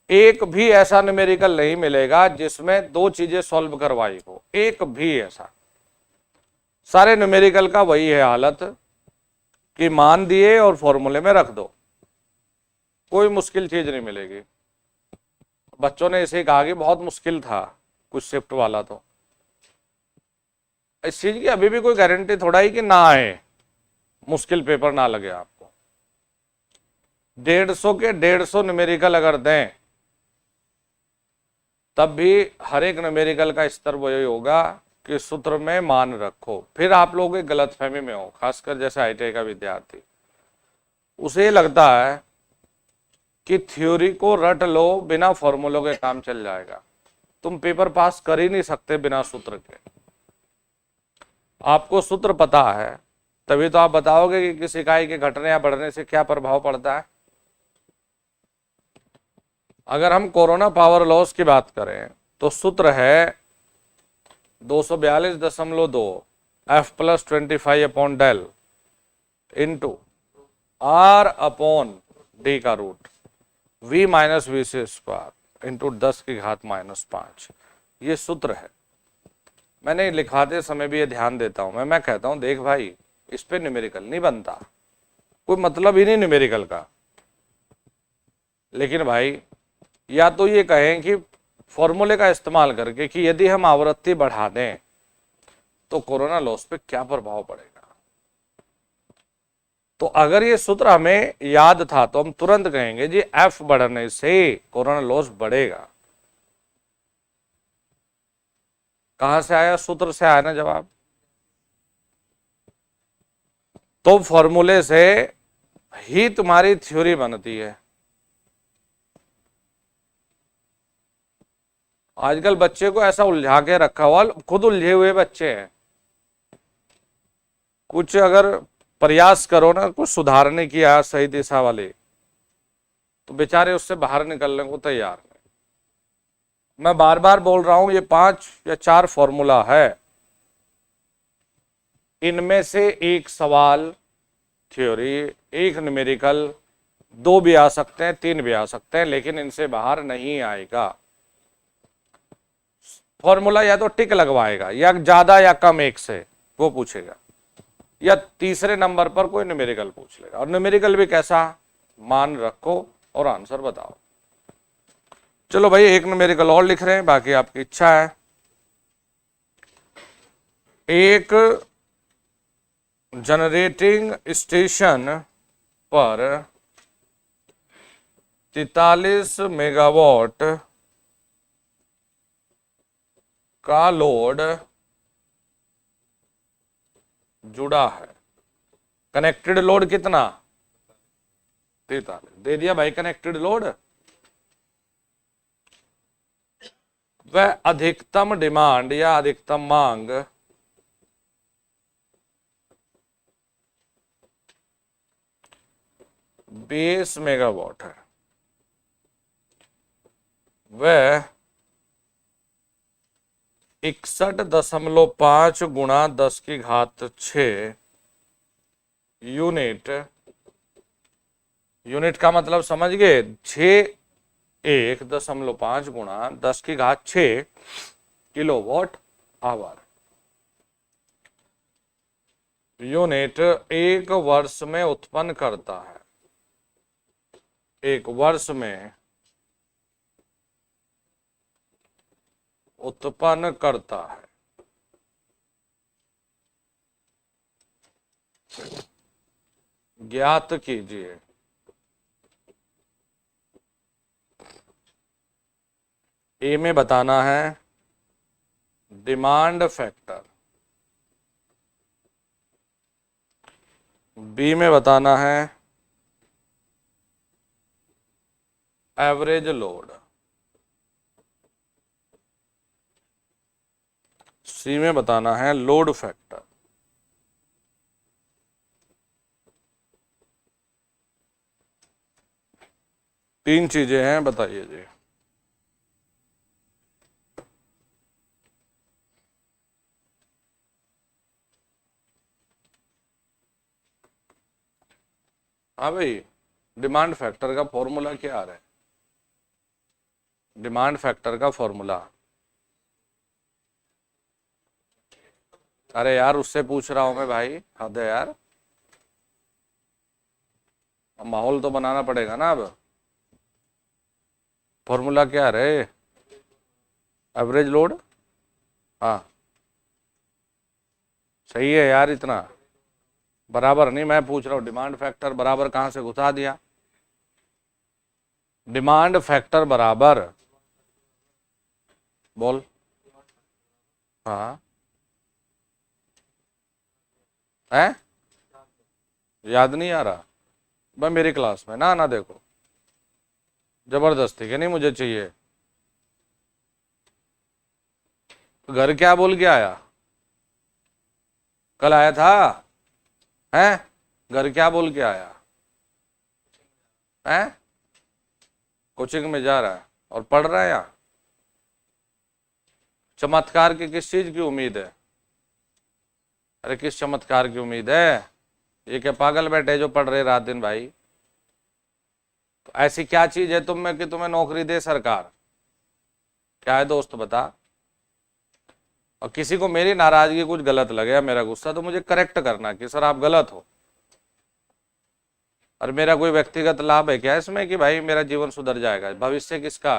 एक भी ऐसा न्यूमेरिकल नहीं मिलेगा जिसमें दो चीजें सॉल्व करवाई हो, एक भी ऐसा। सारे न्यूमेरिकल का वही है हालत कि मान दिए और फॉर्मूले में रख दो, कोई मुश्किल चीज नहीं मिलेगी। बच्चों ने इसे कहा कि बहुत मुश्किल था कुछ शिफ्ट वाला, तो इस चीज की अभी भी कोई गारंटी थोड़ा ही कि ना आए, मुश्किल पेपर ना लगे आपको। 150 के 150 न्यूमेरिकल अगर दें तब भी हर एक न्यूमेरिकल का स्तर वही होगा कि सूत्र में मान रखो। फिर आप लोग एक गलतफहमी में हो, खासकर जैसे आईटीआई का विद्यार्थी, उसे लगता है कि थ्योरी को रट लो, बिना फॉर्मूलों के काम चल जाएगा। तुम पेपर पास कर ही नहीं सकते बिना सूत्र के। आपको सूत्र पता है तभी तो आप बताओगे कि किस इकाई के घटने या बढ़ने से क्या प्रभाव पड़ता है। अगर हम कोरोना पावर लॉस की बात करें तो सूत्र है 242.2 F + 25 upon del into R upon D का root V - VC square into 10⁻⁻5। ये सूत्र है। मैंने लिखाते समय भी ये ध्यान देता हूं, मैं कहता हूं देख भाई, इस पे न्यूमेरिकल नहीं बनता, कोई मतलब ही नहीं न्यूमेरिकल का। लेकिन भाई या तो ये कहें कि फॉर्मूले का इस्तेमाल करके कि यदि हम आवृत्ति बढ़ा दें तो कोरोना लॉस पे क्या प्रभाव पड़ेगा। तो अगर ये सूत्र हमें याद था तो हम तुरंत कहेंगे जी F बढ़ने से कोरोना लॉस बढ़ेगा। कहां से आया? सूत्र से आया ना जवाब। तो फॉर्मूले से ही तुम्हारी थ्योरी बनती है। आजकल बच्चे को ऐसा उलझा के रखा हुआ, खुद उलझे हुए बच्चे हैं। कुछ अगर प्रयास करो ना कुछ सुधारने की या सही दिशा वाले, तो बेचारे उससे बाहर निकलने को तैयार नहीं। मैं बार बार बोल रहा हूं, ये 5 या 4 फॉर्मूला है, इनमें से एक सवाल थ्योरी, एक न्यूमेरिकल, 2 भी आ सकते हैं, 3 भी आ सकते हैं, लेकिन इनसे बाहर नहीं आएगा। फॉर्मूला या तो टिक लगवाएगा या ज्यादा या कम एक से वो पूछेगा, या तीसरे नंबर पर कोई न्यूमेरिकल पूछ लेगा। और न्यूमेरिकल भी कैसा? मान रखो और आंसर बताओ। चलो भाई एक न्यूमेरिकल और लिख रहे हैं, बाकी आपकी इच्छा है। एक जनरेटिंग स्टेशन पर 43 मेगावाट का लोड जुड़ा है। कनेक्टेड लोड कितना? 43 दे दिया भाई कनेक्टेड लोड। वह अधिकतम डिमांड या अधिकतम मांग बीस मेगावाट है। वह 61.5 गुणा 10⁶ यूनिट, यूनिट का मतलब समझ गए, 1.5 गुणा 10⁶ किलोवाट आवर यूनिट एक वर्ष में उत्पन्न करता है। एक वर्ष में उत्पन्न करता है। ज्ञात कीजिए ए में बताना है डिमांड फैक्टर, बी में बताना है एवरेज लोड, सी में बताना है लोड फैक्टर। तीन चीजें हैं, बताइए जी। हाँ भाई, डिमांड फैक्टर का फॉर्मूला क्या आ रहा है? डिमांड फैक्टर का फॉर्मूला। अरे यार उससे पूछ रहा हूं मैं भाई, हद है यार, अब माहौल तो बनाना पड़ेगा ना। अब फॉर्मूला क्या रे? Average load. हाँ सही है यार, इतना बराबर नहीं, मैं पूछ रहा हूँ डिमांड फैक्टर बराबर कहां से घुसा दिया। डिमांड फैक्टर बराबर, बोल। हाँ है, याद नहीं आ रहा भाई, मेरी क्लास में ना आना, देखो जबरदस्ती के नहीं मुझे चाहिए। घर क्या बोल के आया? कल आया था? हैं? घर क्या बोल के आया? हैं? कोचिंग में जा रहा है और पढ़ रहा है यहाँ? चमत्कार की किस चीज की उम्मीद है? अरे किस चमत्कार की उम्मीद है? ये क्या पागल बैठे जो पढ़ रहे रात दिन भाई? तो ऐसी क्या चीज है तुम में कि तुम्हें नौकरी दे सरकार? क्या है दोस्त बता। और किसी को मेरी नाराजगी कुछ गलत लगे या मेरा गुस्सा, तो मुझे करेक्ट करना कि सर आप गलत हो। और मेरा कोई व्यक्तिगत लाभ है क्या इसमें कि भाई मेरा जीवन सुधर जाएगा? भविष्य किसका?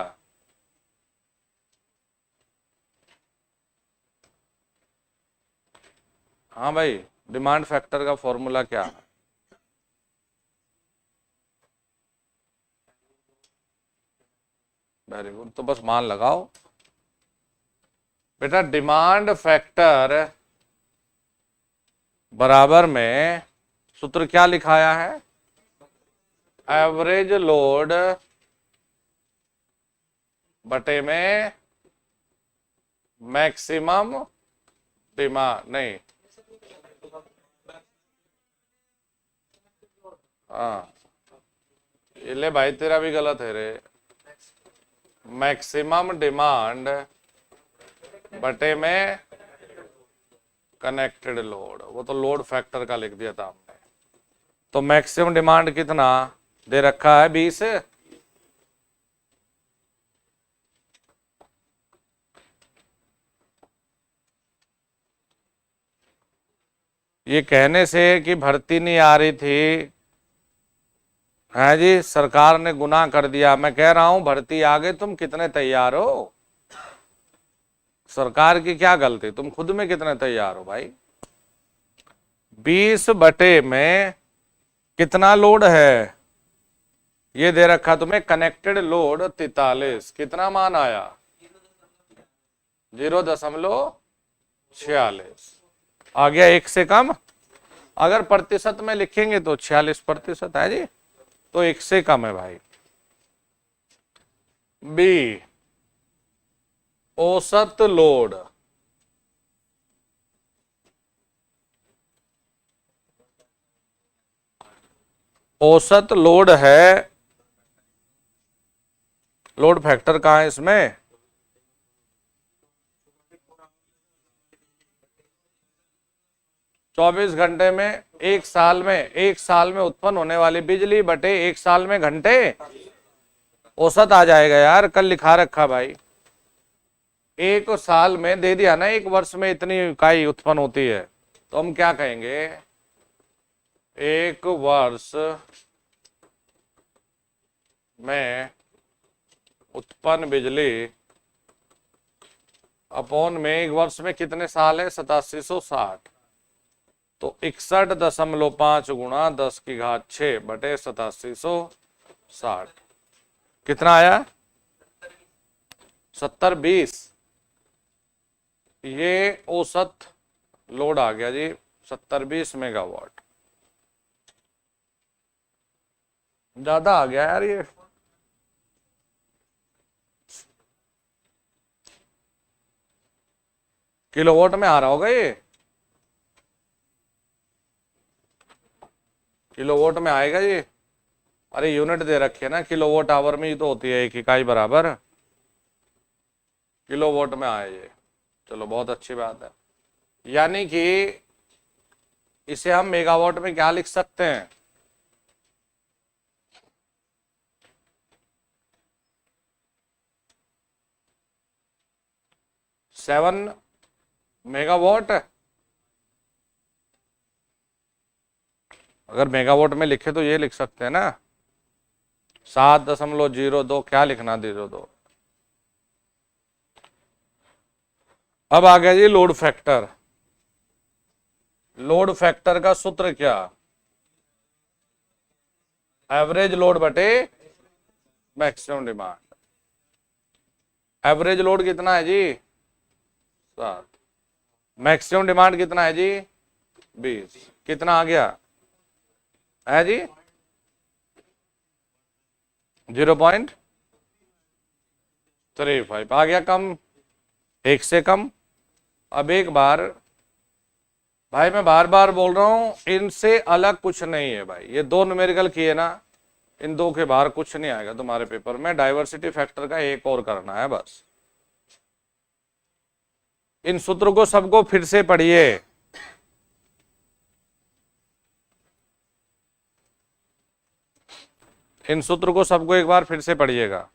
हाँ भाई, डिमांड फैक्टर का फॉर्मूला क्या है? वेरी गुड, तो बस मान लगाओ बेटा, डिमांड फैक्टर बराबर में सूत्र क्या लिखाया है? एवरेज लोड बटे में मैक्सिमम डिमांड, नहीं, हाँ ये ले भाई, तेरा भी गलत है रे। मैक्सिमम डिमांड बटे में कनेक्टेड लोड, वो तो लोड फैक्टर का लिख दिया था हमने। तो मैक्सिमम डिमांड कितना दे रखा है? 20। ये कहने से कि भर्ती नहीं आ रही थी, है जी सरकार ने गुनाह कर दिया, मैं कह रहा हूं भर्ती आ गई, तुम कितने तैयार हो? सरकार की क्या गलती, तुम खुद में कितने तैयार हो भाई? 20 बटे में कितना लोड है ये दे रखा तुम्हें, कनेक्टेड लोड 43, कितना मान आया? 0.46 आ गया, एक से कम। अगर प्रतिशत में लिखेंगे तो 46% है जी, तो एक से कम है भाई। बी, औसत लोड, औसत लोड है, लोड फैक्टर कहां है इसमें? चौबीस घंटे में, एक साल में उत्पन्न होने वाली बिजली बटे एक साल में घंटे, औसत आ जाएगा यार, कल लिखा रखा भाई। एक साल में दे दिया ना, एक वर्ष में इतनी इकाई उत्पन्न होती है, तो हम क्या कहेंगे? एक वर्ष में उत्पन्न बिजली अपॉन में एक वर्ष में कितने साल है? 8760, तो 61.5 गुणा 10⁻6 बटे 8760, कितना आया? 70-20, ये औसत लोड आ गया जी, 70-20 मेगावाट। ज्यादा आ गया यार ये। किलोवाट में आ रहा होगा ये, किलोवाट में आएगा ये। अरे यूनिट दे रखे ना, किलोवाट आवर में ही तो होती है एक इकाई बराबर, किलोवाट में आए ये। चलो बहुत अच्छी बात है, यानी कि इसे हम मेगावाट में क्या लिख सकते हैं? 7 मेगावाट। अगर मेगावाट में लिखे तो ये लिख सकते हैं ना, 7.02, क्या लिखना 02। अब आ गया जी लोड फैक्टर। लोड फैक्टर का सूत्र क्या, एवरेज लोड बटे मैक्सिमम डिमांड। एवरेज लोड कितना है जी 7, मैक्सिमम डिमांड कितना है जी 20, कितना आ गया है जी 0.35 आ गया, कम, 1 से कम। अब एक बार भाई मैं बार बार बोल रहा हूं, इनसे अलग कुछ नहीं है भाई, ये 2 न्यूमेरिकल किए ना, इन 2 के बाहर कुछ नहीं आएगा तुम्हारे पेपर में। डाइवर्सिटी फैक्टर का एक और करना है बस। इन सूत्र को सबको फिर से पढ़िए। इन सूत्र को सबको एक बार फिर से पढ़िएगा।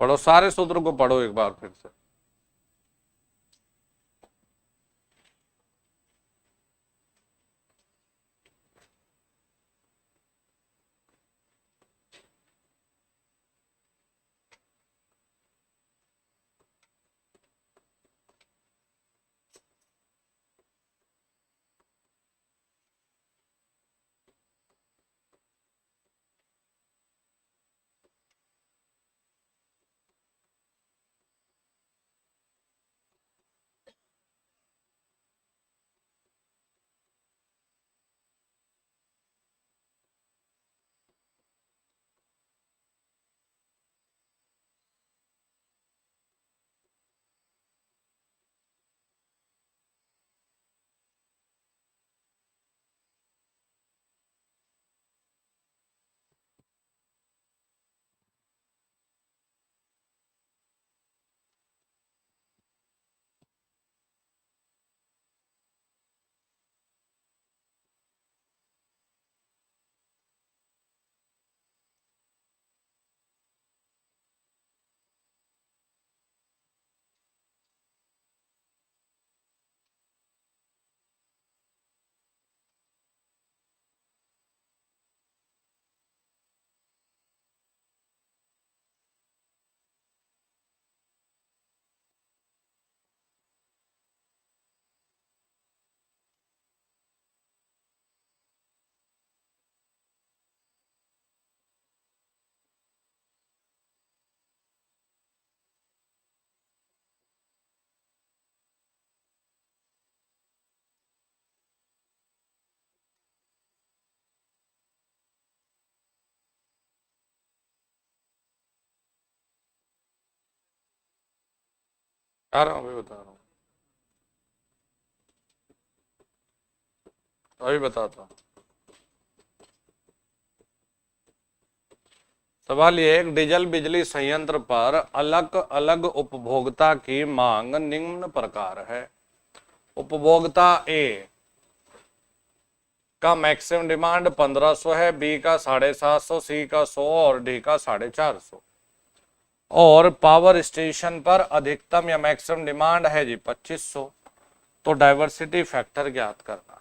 पढ़ो, सारे सूत्र को पढ़ो एक बार फिर से। आ रहा हूँ, अभी बता रहा हूँ, अभी बताता हूँ। सवाल ये, एक डीजल बिजली संयंत्र पर अलग अलग उपभोक्ता की मांग निम्न प्रकार है। उपभोक्ता ए का मैक्सिमम डिमांड 1500 है, बी का 750, सी का 100 और डी का 450। और पावर स्टेशन पर अधिकतम या मैक्सिमम डिमांड है जी 2500। तो डाइवर्सिटी फैक्टर ज्ञात करना है।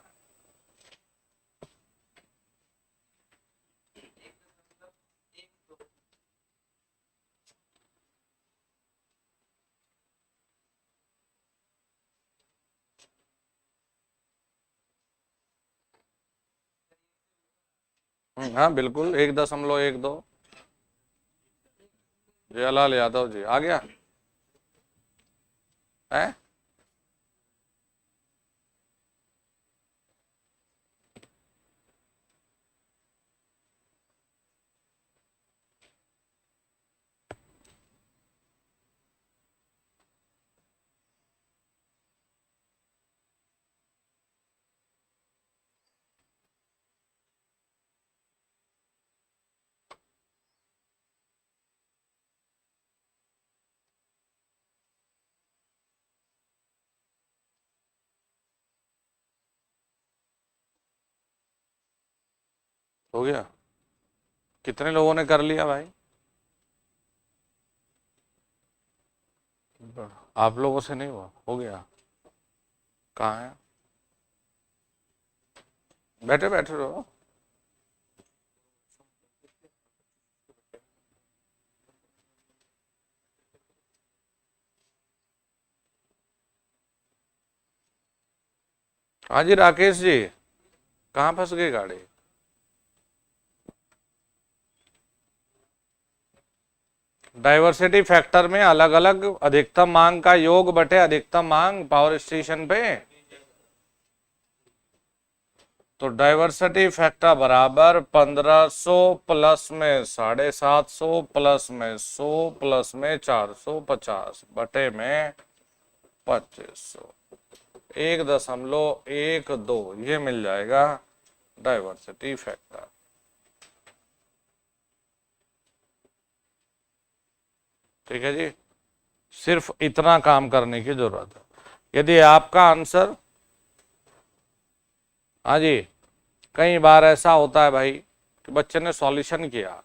हाँ बिल्कुल, 1.12। जयलाल यादव जी आ गया है। हो गया। कितने लोगों ने कर लिया भाई? आप लोगों से नहीं हुआ? हो गया। कहाँ है? बैठे बैठे रहो। हाँ जी राकेश जी, कहाँ फंस गई गाड़ी? डाइवर्सिटी फैक्टर में अलग अलग अधिकतम मांग का योग बटे अधिकतम मांग पावर स्टेशन पे। तो डाइवर्सिटी फैक्टर बराबर 1500 प्लस में 750 प्लस में 100 प्लस में 450 बटे में 2500, 1.12 ये मिल जाएगा डाइवर्सिटी फैक्टर। ठीक है जी, सिर्फ इतना काम करने की जरूरत है। यदि आपका आंसर, हाँ जी, कई बार ऐसा होता है भाई कि बच्चे ने सॉल्यूशन किया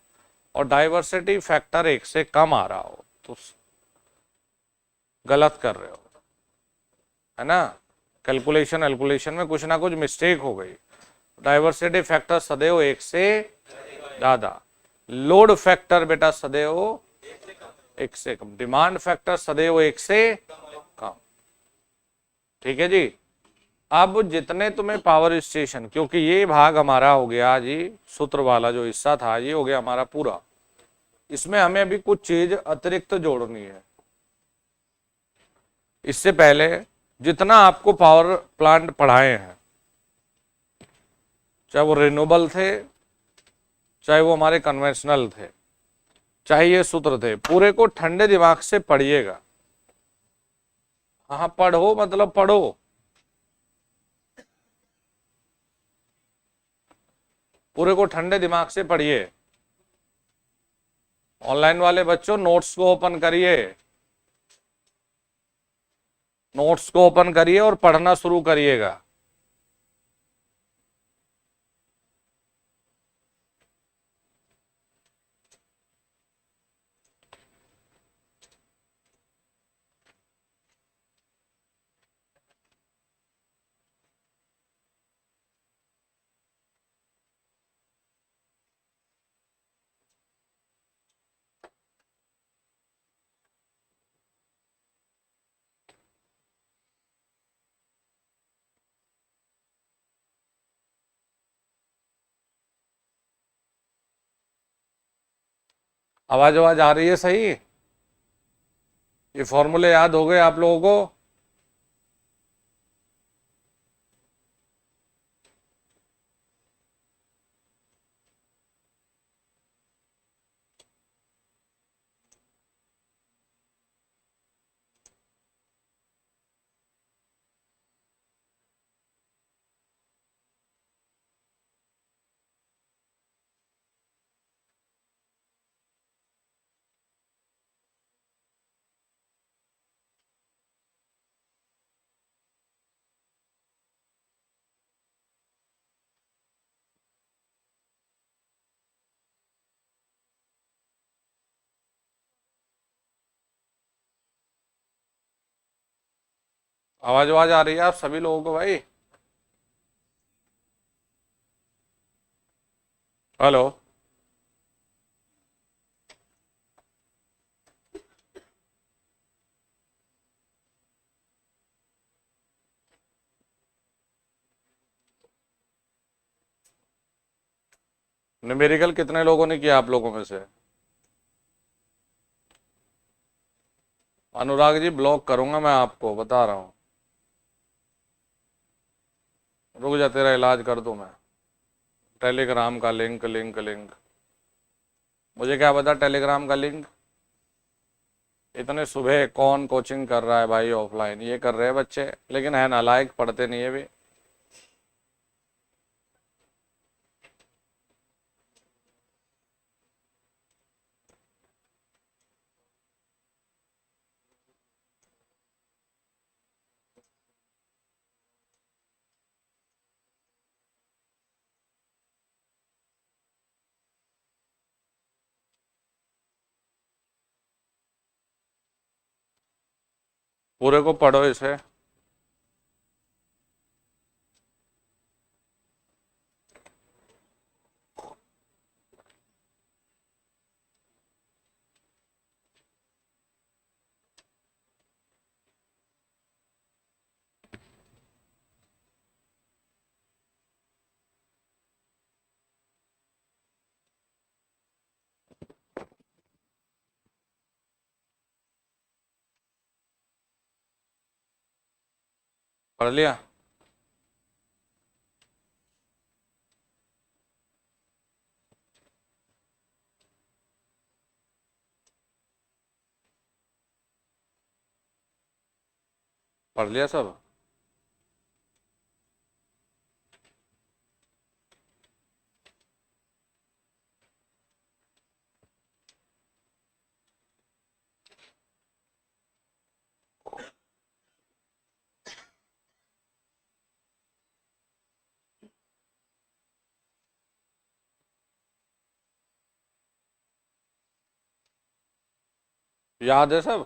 और डाइवर्सिटी फैक्टर 1 से कम आ रहा हो तो गलत कर रहे हो, है ना। कैलकुलेशन में कुछ ना कुछ मिस्टेक हो गई। डाइवर्सिटी फैक्टर सदैव 1 से ज्यादा, लोड फैक्टर बेटा सदैव 1 से कम, डिमांड फैक्टर सदैव 1 से कम। ठीक है जी। अब जितने तुम्हें पावर स्टेशन, क्योंकि ये भाग हमारा हो गया जी, सूत्र वाला जो हिस्सा था ये हो गया हमारा पूरा। इसमें हमें अभी कुछ चीज अतिरिक्त जोड़नी है। इससे पहले जितना आपको पावर प्लांट पढ़ाए हैं, चाहे वो रिन्यूएबल थे, चाहे वो हमारे कन्वेंशनल थे, चाहे ये सूत्र थे, पूरे को ठंडे दिमाग से पढ़िएगा। हाँ पढ़ो मतलब पढ़ो। पूरे को ठंडे दिमाग से पढ़िए। ऑनलाइन वाले बच्चों नोट्स को ओपन करिए, नोट्स को ओपन करिए और पढ़ना शुरू करिएगा। आवाज आवाज आ रही है सही? ये फॉर्मूले याद हो गए आप लोगों को? आवाज आवाज आ रही है आप सभी लोगों को भाई? हेलो। न्यूमेरिकल कितने लोगों ने किया आप लोगों में से? अनुराग जी ब्लॉक करूंगा मैं, आपको बता रहा हूं। रुक जा, तेरा इलाज कर दूं मैं। टेलीग्राम का लिंक लिंक लिंक, मुझे क्या पता टेलीग्राम का लिंक। इतने सुबह कौन कोचिंग कर रहा है भाई ऑफलाइन? ये कर रहे हैं बच्चे, लेकिन है नालायक, पढ़ते नहीं है भी। पूरे को पढ़ो इसे। पढ़ लिया? पढ़ लिया सब? याद है सब?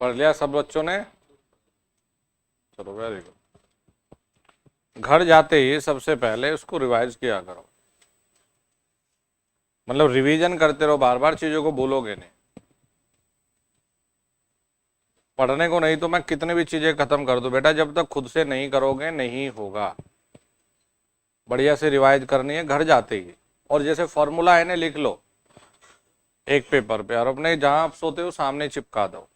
पढ़ लिया सब बच्चों ने? चलो वेरी गुड। घर जाते ही सबसे पहले उसको रिवाइज किया करो, मतलब रिवीजन करते रहो, बार बार चीजों को भूलोगे नहीं। पढ़ने को नहीं तो मैं कितनी भी चीजें खत्म कर दूं बेटा, जब तक खुद से नहीं करोगे नहीं होगा। बढ़िया से रिवाइज करनी है घर जाते ही। और जैसे फॉर्मूला है ना, लिख लो एक पेपर पे और अपने जहां आप सोते हो सामने चिपका दो।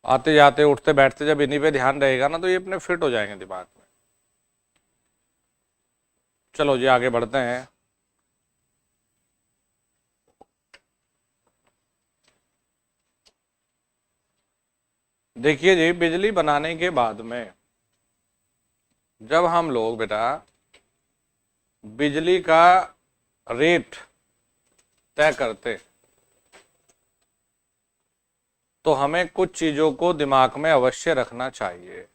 आते जाते उठते बैठते जब इन्हीं पे ध्यान रहेगा ना, तो ये अपने फिट हो जाएंगे दिमाग में। चलो जी आगे बढ़ते हैं। देखिए जी, बिजली बनाने के बाद में जब हम लोग बेटा बिजली का रेट तय करते, तो हमें कुछ चीजों को दिमाग में अवश्य रखना चाहिए।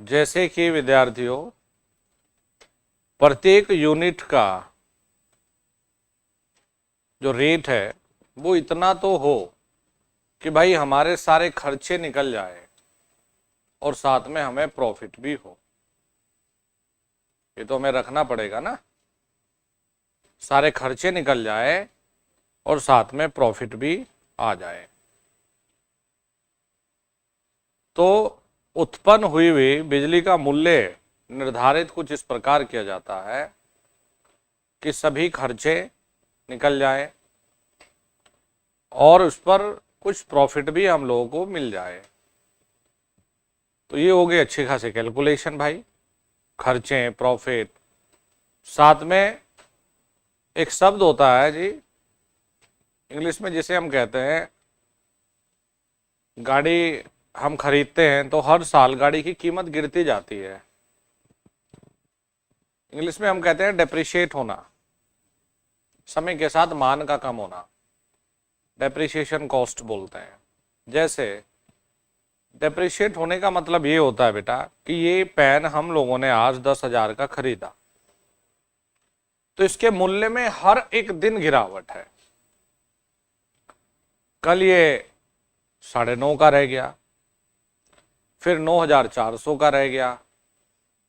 जैसे कि विद्यार्थियों प्रत्येक यूनिट का जो रेट है वो इतना तो हो कि भाई हमारे सारे खर्चे निकल जाए और साथ में हमें प्रॉफिट भी हो। ये तो हमें रखना पड़ेगा ना, सारे खर्चे निकल जाए और साथ में प्रॉफिट भी आ जाए। तो उत्पन्न हुई बिजली का मूल्य निर्धारित कुछ इस प्रकार किया जाता है कि सभी खर्चे निकल जाए और उस पर कुछ प्रॉफिट भी हम लोगों को मिल जाए। तो ये हो गई अच्छी खासी कैलकुलेशन भाई, खर्चे, प्रॉफिट। साथ में एक शब्द होता है जी इंग्लिश में जिसे हम कहते हैं, गाड़ी हम खरीदते हैं तो हर साल गाड़ी की कीमत गिरती जाती है। इंग्लिश में हम कहते हैं डेप्रिशिएट होना, समय के साथ मान का कम होना, डेप्रिसिएशन कॉस्ट बोलते हैं। जैसे डेप्रिशिएट होने का मतलब ये होता है बेटा कि ये पेन हम लोगों ने आज 10,000 का खरीदा तो इसके मूल्य में हर एक दिन गिरावट है। कल ये 9.5 का रह गया, फिर 9,400 का रह गया।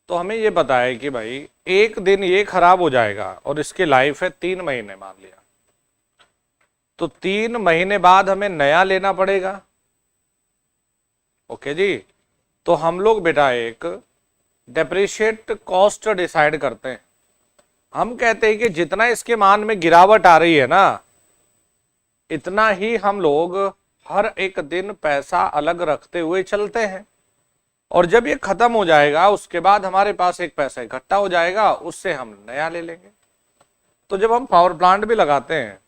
तो हमें ये पता है कि भाई एक दिन ये खराब हो जाएगा और इसकी लाइफ है 3 महीने मान लिया, तो 3 महीने बाद हमें नया लेना पड़ेगा। ओके जी, तो हम लोग बेटा एक डेप्रिशिएट कॉस्ट डिसाइड करते हैं। हम कहते हैं कि जितना इसके मान में गिरावट आ रही है ना, इतना ही हम लोग हर एक दिन पैसा अलग रखते हुए चलते हैं और जब ये खत्म हो जाएगा उसके बाद हमारे पास एक पैसा इकट्ठा हो जाएगा, उससे हम नया ले लेंगे। तो जब हम पावर प्लांट भी लगाते हैं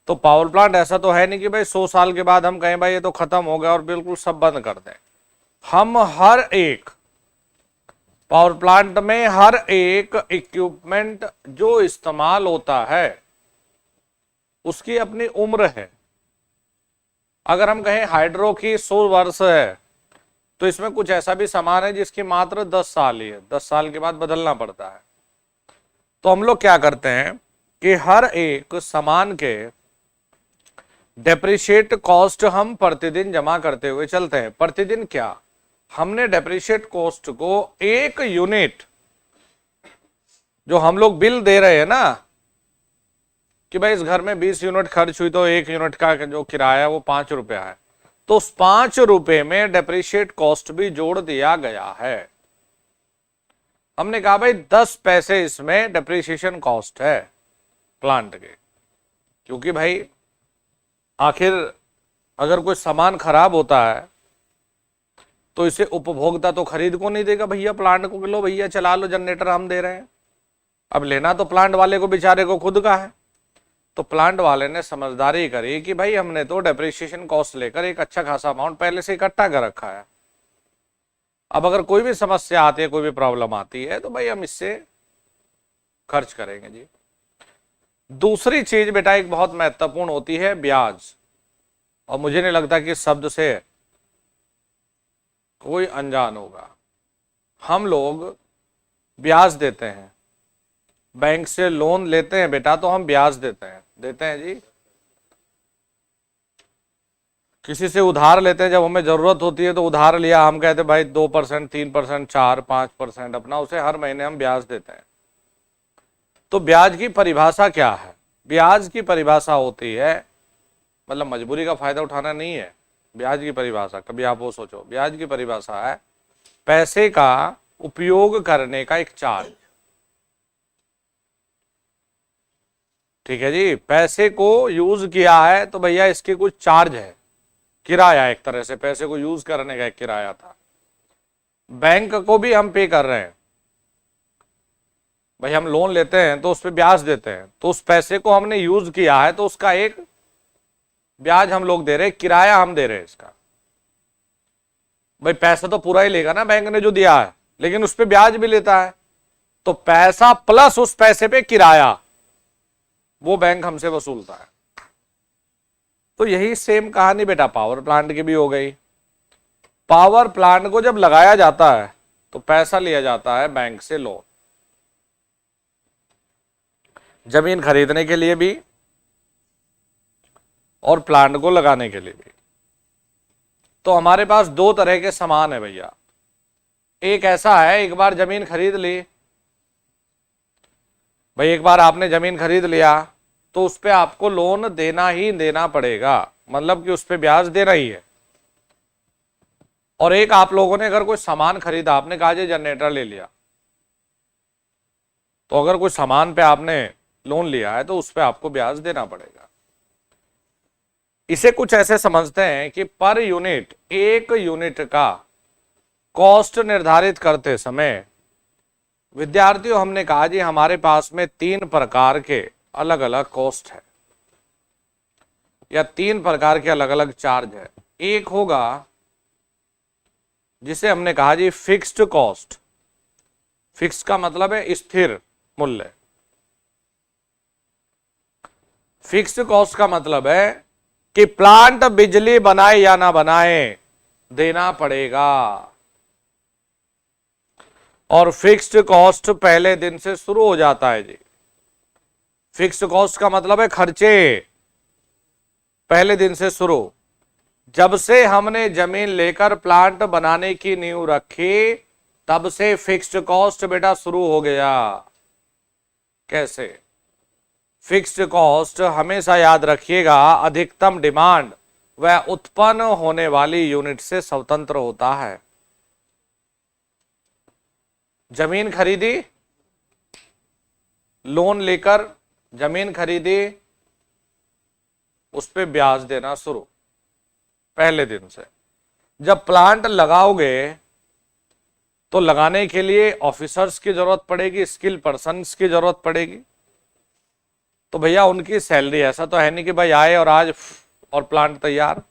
तो पावर प्लांट ऐसा तो है नहीं कि भाई 100 साल के बाद हम कहें भाई ये तो खत्म हो गया और बिल्कुल सब बंद कर दें। हम हर एक पावर प्लांट में हर एक इक्विपमेंट जो इस्तेमाल होता है उसकी अपनी उम्र है। अगर हम कहें हाइड्रो की 100 वर्ष है तो इसमें कुछ ऐसा भी सामान है जिसकी मात्र 10 साल ही है, 10 साल के बाद बदलना पड़ता है। तो हम लोग क्या करते हैं कि हर एक सामान के डेप्रिशिएट कॉस्ट हम प्रतिदिन जमा करते हुए चलते हैं। प्रतिदिन क्या, हमने डेप्रिशिएट कॉस्ट को एक यूनिट जो हम लोग बिल दे रहे हैं ना कि भाई इस घर में 20 यूनिट खर्च हुई तो 1 यूनिट का जो किराया वो 5 रुपया है, तो उस 5 रुपए में डेप्रिशिएट कॉस्ट भी जोड़ दिया गया है। हमने कहा भाई 10 पैसे इसमें डेप्रिसिएशन कॉस्ट है प्लांट के, क्योंकि भाई आखिर अगर कोई सामान खराब होता है तो इसे उपभोक्ता तो खरीद को नहीं देगा, भैया प्लांट को लो, भैया चला लो, जनरेटर हम दे रहे हैं। अब लेना तो प्लांट वाले को बेचारे को खुद का है। तो प्लांट वाले ने समझदारी करी कि भाई हमने तो डेप्रिसिएशन कॉस्ट लेकर एक अच्छा खासा अमाउंट पहले से इकट्ठा कर रखा है, अब अगर कोई भी समस्या आती है, कोई भी प्रॉब्लम आती है तो भाई हम इससे खर्च करेंगे जी। दूसरी चीज बेटा एक बहुत महत्वपूर्ण होती है ब्याज, और मुझे नहीं लगता कि इस शब्द से कोई अनजान होगा। हम लोग ब्याज देते हैं, बैंक से लोन लेते हैं बेटा तो हम ब्याज देते हैं जी। किसी से उधार लेते हैं, जब हमें जरूरत होती है तो उधार लिया, हम कहते हैं भाई 2%, 3%, 4, 5% अपना, उसे हर महीने हम ब्याज देते हैं। तो ब्याज की परिभाषा क्या है? ब्याज की परिभाषा होती है, मतलब मजबूरी का फायदा उठाना नहीं है। ब्याज की परिभाषा कभी आप वो सोचो, ब्याज की परिभाषा है पैसे का उपयोग करने का एक चार्ज। ठीक है जी, पैसे को यूज किया है तो भैया इसके कुछ चार्ज है, किराया, एक तरह से पैसे को यूज करने का एक किराया था। बैंक को भी हम पे कर रहे हैं, भाई हम लोन लेते हैं तो उस पर ब्याज देते हैं, तो उस पैसे को हमने यूज किया है तो उसका एक ब्याज हम लोग दे रहे हैं, किराया हम दे रहे हैं इसका। भाई पैसा तो पूरा ही लेगा ना बैंक ने जो दिया है, लेकिन उस पर ब्याज भी लेता है, तो पैसा प्लस उस पैसे पे किराया वो बैंक हमसे वसूलता है। तो यही सेम कहानी बेटा पावर प्लांट की भी हो गई। पावर प्लांट को जब लगाया जाता है तो पैसा लिया जाता है बैंक से लोन, जमीन खरीदने के लिए भी और प्लांट को लगाने के लिए भी। तो हमारे पास दो तरह के सामान है भैया। एक ऐसा है, एक बार जमीन खरीद ली भाई, एक बार आपने जमीन खरीद लिया तो उस पे आपको लोन देना ही देना पड़ेगा, मतलब कि उस पे ब्याज देना ही है। और एक आप लोगों ने अगर कोई सामान खरीदा, आपने कहा जी जनरेटर ले लिया, तो अगर कोई सामान पे आपने लोन लिया है तो उस पे आपको ब्याज देना पड़ेगा। इसे कुछ ऐसे समझते हैं कि पर यूनिट, एक यूनिट का कॉस्ट निर्धारित करते समय विद्यार्थियों हमने कहा जी हमारे पास में 3 प्रकार के अलग अलग कॉस्ट है या 3 प्रकार के अलग अलग चार्ज है। एक होगा जिसे हमने कहा जी फिक्स्ड कॉस्ट। फिक्स का मतलब है स्थिर मूल्य। फिक्स्ड कॉस्ट का मतलब है कि प्लांट बिजली बनाए या ना बनाए देना पड़ेगा, और फिक्स्ड कॉस्ट पहले दिन से शुरू हो जाता है जी। फिक्स्ड कॉस्ट का मतलब है खर्चे पहले दिन से शुरू। जब से हमने जमीन लेकर प्लांट बनाने की नींव रखी तब से फिक्स्ड कॉस्ट बेटा शुरू हो गया। कैसे? फिक्स्ड कॉस्ट हमेशा याद रखिएगा अधिकतम डिमांड व उत्पन्न होने वाली यूनिट से स्वतंत्र होता है। जमीन खरीदी, लोन लेकर जमीन खरीदी, उस पे ब्याज देना शुरू पहले दिन से। जब प्लांट लगाओगे तो लगाने के लिए ऑफिसर्स की जरूरत पड़ेगी, स्किल पर्सन्स की जरूरत पड़ेगी। तो भैया उनकी सैलरी, ऐसा तो है नहीं कि भाई आए और आज और प्लांट तैयार।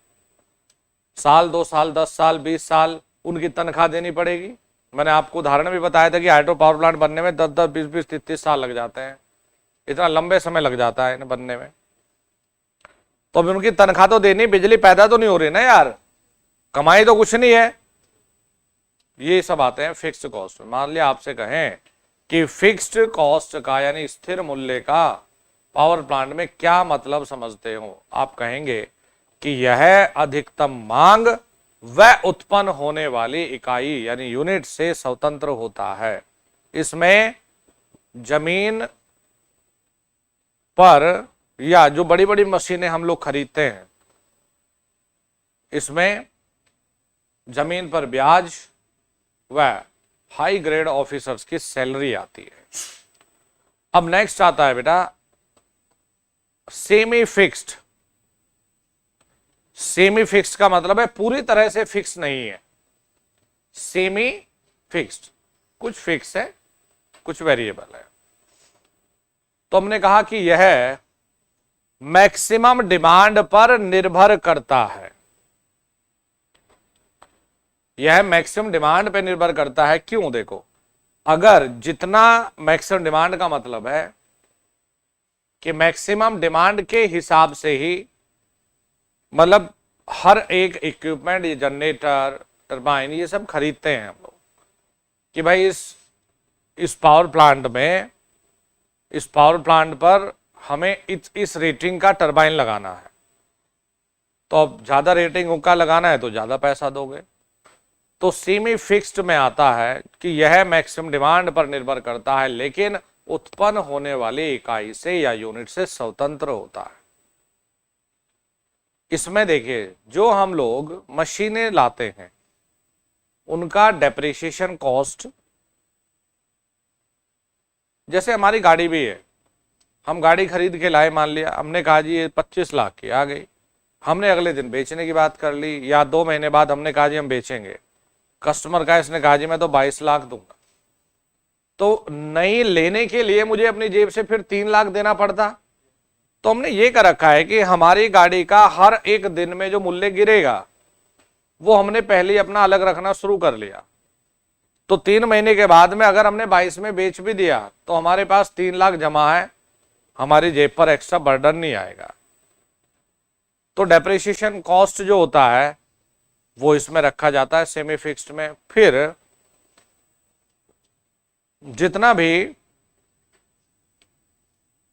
साल 2 साल 10 साल 20 साल उनकी तनख्वाह देनी पड़ेगी। मैंने आपको उदाहरण भी बताया था कि हाइड्रो पावर प्लांट बनने में 10-10 20-20 30-30 साल लग जाते हैं। इतना लंबे समय लग जाता है इन्हें बनने में। तो अभी उनकी तनख्वाह तो देनी, बिजली पैदा तो नहीं हो रही ना यार, कमाई तो कुछ नहीं है। ये सब आते हैं फिक्स्ड कॉस्ट में। मान लिया आपसे कहें कि फिक्स्ड कॉस्ट का यानी स्थिर मूल्य का पावर प्लांट में क्या मतलब समझते हो, आप कहेंगे कि यह अधिकतम मांग व उत्पन्न होने वाली इकाई यानी यूनिट से स्वतंत्र होता है। इसमें जमीन पर या जो बड़ी बड़ी मशीनें हम लोग खरीदते हैं, इसमें जमीन पर ब्याज व हाई ग्रेड ऑफिसर्स की सैलरी आती है। अब नेक्स्ट आता है बेटा सेमी फिक्स्ड। सेमी फिक्स्ड का मतलब है पूरी तरह से फिक्स नहीं है। सेमी फिक्स्ड, कुछ फिक्स है कुछ वेरिएबल है। तो हमने कहा कि यह मैक्सिमम डिमांड पर निर्भर करता है। यह मैक्सिमम डिमांड पर निर्भर करता है। क्यों? देखो, अगर जितना मैक्सिमम डिमांड का मतलब है कि मैक्सिमम डिमांड के हिसाब से ही, मतलब हर एक इक्विपमेंट, ये जनरेटर टरबाइन ये सब खरीदते हैं हम लोग कि भाई इस पावर प्लांट में, इस पावर प्लांट पर हमें इस रेटिंग का टरबाइन लगाना है। तो अब ज्यादा रेटिंग का लगाना है तो ज्यादा पैसा दोगे। तो सेमी फिक्स्ड में आता है कि यह मैक्सिमम डिमांड पर निर्भर करता है लेकिन उत्पन्न होने वाली इकाई से या यूनिट से स्वतंत्र होता है। इसमें देखिए, जो हम लोग मशीनें लाते हैं उनका डेप्रिसिएशन कॉस्ट, जैसे हमारी गाड़ी भी है, हम गाड़ी खरीद के लाए, मान लिया हमने कहा जी ये 25 लाख की आ गई, हमने अगले दिन बेचने की बात कर ली या 2 महीने बाद हमने कहा जी हम बेचेंगे, कस्टमर का इसने कहा जी मैं तो 22 लाख दूंगा। तो नई लेने के लिए मुझे अपनी जेब से फिर 3 लाख देना पड़ता। तो हमने ये कर रखा है कि हमारी गाड़ी का हर एक दिन में जो मूल्य गिरेगा वो हमने पहले ही अपना अलग रखना शुरू कर लिया। तो 3 महीने के बाद में अगर हमने 22 में बेच भी दिया तो हमारे पास 3 लाख जमा है, हमारी जेब पर एक्स्ट्रा बर्डन नहीं आएगा। तो डेप्रिसिएशन कॉस्ट जो होता है वो इसमें रखा जाता है सेमी फिक्स्ड में। फिर जितना भी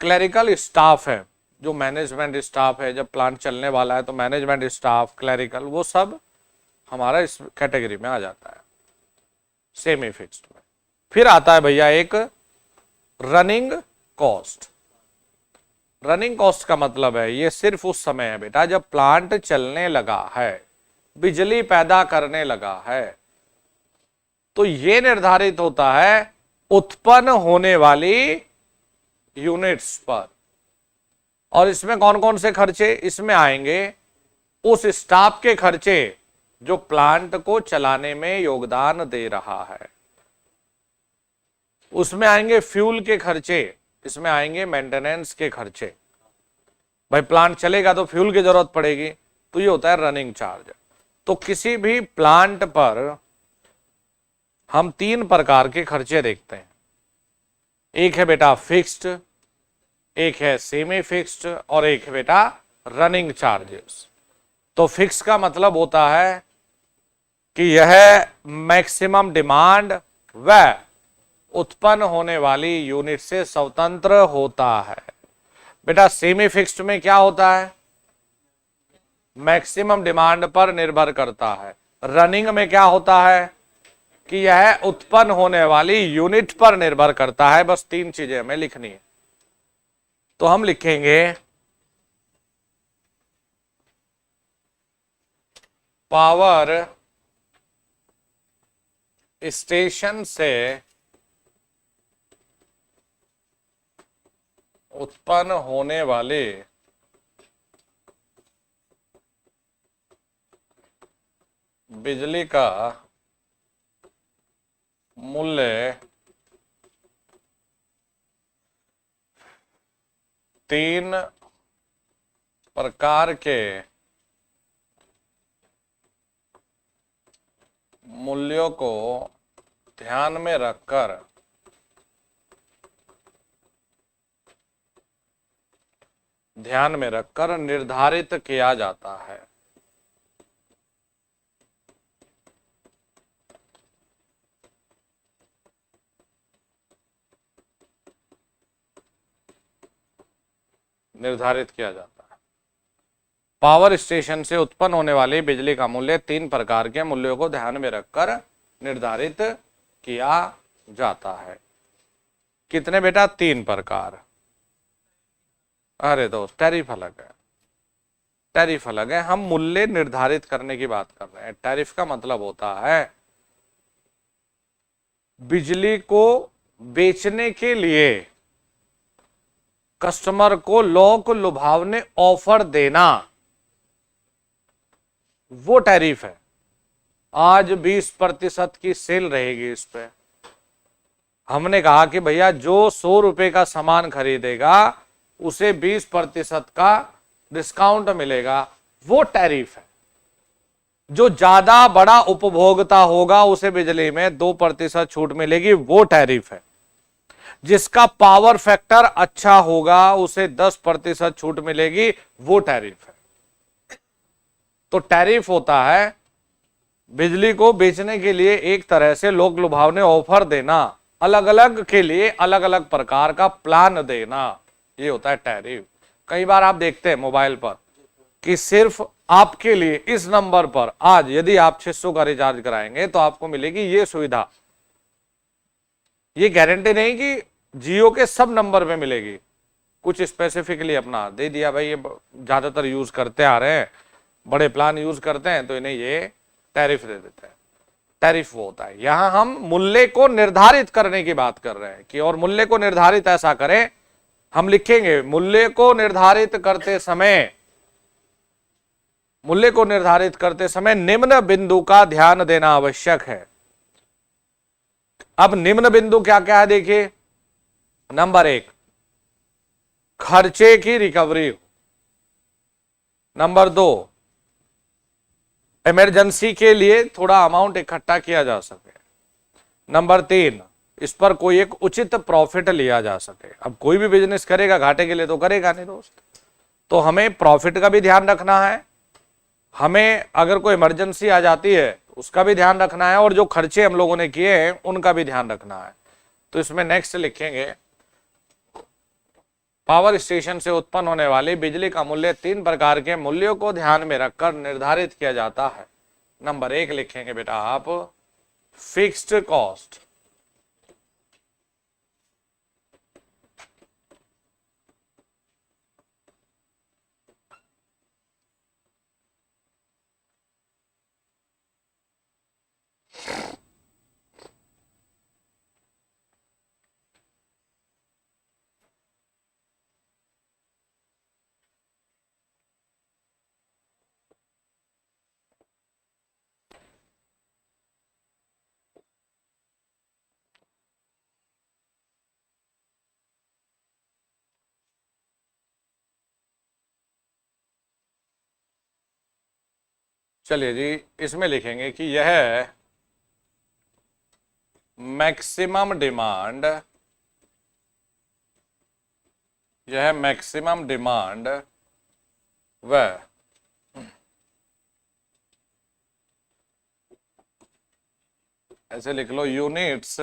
क्लरिकल स्टाफ है, जो मैनेजमेंट स्टाफ है, जब प्लांट चलने वाला है तो मैनेजमेंट स्टाफ, क्लरिकल, वो सब हमारा इस कैटेगरी में आ जाता है, सेमी फिक्स्ड में। फिर आता है भैया एक रनिंग कॉस्ट। रनिंग कॉस्ट का मतलब है ये सिर्फ उस समय है बेटा जब प्लांट चलने लगा है, बिजली पैदा करने लगा है, तो ये निर्धारित होता है उत्पन्न होने वाली यूनिट्स पर। और इसमें कौन कौन से खर्चे इसमें आएंगे? उस स्टाफ के खर्चे जो प्लांट को चलाने में योगदान दे रहा है, उसमें आएंगे फ्यूल के खर्चे, इसमें आएंगे मेंटेनेंस के खर्चे। भाई प्लांट चलेगा तो फ्यूल की जरूरत पड़ेगी, तो ये होता है रनिंग चार्ज। तो किसी भी प्लांट पर हम 3 प्रकार के खर्चे देखते हैं। एक है बेटा फिक्स्ड, एक है सेमी फिक्स्ड और एक है बेटा रनिंग चार्जेस। तो फिक्स का मतलब होता है कि यह मैक्सिमम डिमांड व उत्पन्न होने वाली यूनिट से स्वतंत्र होता है। बेटा सेमी फिक्स्ड में क्या होता है? मैक्सिमम डिमांड पर निर्भर करता है। रनिंग में क्या होता है कि यह उत्पन्न होने वाली यूनिट पर निर्भर करता है। बस 3 चीजें हमें लिखनी है। तो हम लिखेंगे पावर स्टेशन से उत्पन्न होने वाले बिजली का मूल्य 3 प्रकार के मूल्यों को ध्यान में रखकर निर्धारित किया जाता है। निर्धारित किया जाता है। पावर स्टेशन से उत्पन्न होने वाली बिजली का मूल्य 3 प्रकार के मूल्यों को ध्यान में रखकर निर्धारित किया जाता है। कितने बेटा? 3 प्रकार। अरे दोस्त टैरिफ अलग है, टैरिफ अलग है। हम मूल्य निर्धारित करने की बात कर रहे हैं। टैरिफ का मतलब होता है बिजली को बेचने के लिए कस्टमर को लोक लुभावने ऑफर देना, वो टैरिफ है। आज 20% की सेल रहेगी इस पे। हमने कहा कि भैया जो 100 रुपए का सामान खरीदेगा उसे 20% का डिस्काउंट मिलेगा, वो टैरिफ है। जो ज्यादा बड़ा उपभोक्ता होगा उसे बिजली में 2% छूट मिलेगी, वो टैरिफ है। जिसका पावर फैक्टर अच्छा होगा उसे 10% छूट मिलेगी, वो टैरिफ है। तो टैरिफ होता है बिजली को बेचने के लिए एक तरह से लोक लुभावने ऑफर देना, अलग अलग के लिए अलग अलग प्रकार का प्लान देना, ये होता है टैरिफ। कई बार आप देखते हैं मोबाइल पर कि सिर्फ आपके लिए इस नंबर पर आज यदि आप 600 का रिचार्ज कराएंगे तो आपको मिलेगी ये सुविधा। ये गारंटी नहीं कि जियो के सब नंबर पे मिलेगी, कुछ स्पेसिफिकली अपना दे दिया। भाई ये ज्यादातर यूज करते आ रहे हैं, बड़े प्लान यूज करते हैं, तो इन्हें ये टैरिफ दे देते हैं। टैरिफ वो होता है। यहां हम मूल्य को निर्धारित करने की बात कर रहे हैं कि और मूल्य को निर्धारित ऐसा करें, हम लिखेंगे मूल्य को निर्धारित करते समय निम्न बिंदु का ध्यान देना आवश्यक है। अब निम्न बिंदु क्या क्या है देखिए। नंबर 1, खर्चे की रिकवरी। नंबर 2, इमरजेंसी के लिए थोड़ा अमाउंट इकट्ठा किया जा सके। नंबर 3, इस पर कोई एक उचित प्रॉफिट लिया जा सके। अब कोई भी बिजनेस करेगा घाटे के लिए तो करेगा नहीं दोस्त, तो हमें प्रॉफिट का भी ध्यान रखना है, हमें अगर कोई इमरजेंसी आ जाती है उसका भी ध्यान रखना है, और जो खर्चे हम लोगों ने किए हैं उनका भी ध्यान रखना है। तो इसमें नेक्स्ट लिखेंगे पावर स्टेशन से उत्पन्न होने वाली बिजली का मूल्य 3 प्रकार के मूल्यों को ध्यान में रखकर निर्धारित किया जाता है। नंबर 1 लिखेंगे बेटा आप फिक्स्ड कॉस्ट। चलिए जी, इसमें लिखेंगे कि यह मैक्सिमम डिमांड, यह मैक्सिमम डिमांड व ऐसे लिख लो यूनिट्स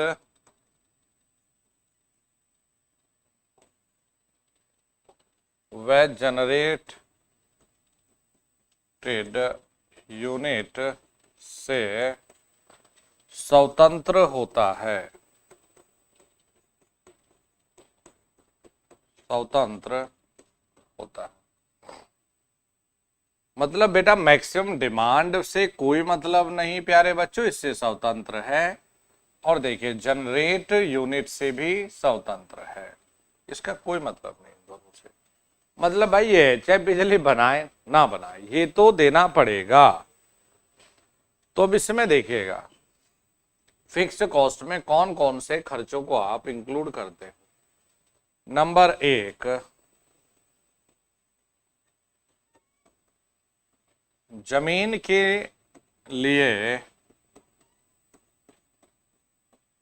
व जनरेटेड यूनिट से स्वतंत्र होता है, स्वतंत्र होता है। मतलब बेटा मैक्सिमम डिमांड से कोई मतलब नहीं प्यारे बच्चों, इससे स्वतंत्र है। और देखिए जनरेट यूनिट से भी स्वतंत्र है, इसका कोई मतलब नहीं दोनों से। मतलब भाई ये चाहे बिजली बनाए ना बनाए ये तो देना पड़ेगा। तो अब इसमें देखिएगा फिक्स्ड कॉस्ट में कौन कौन से खर्चों को आप इंक्लूड करते हो। नंबर 1 जमीन के लिए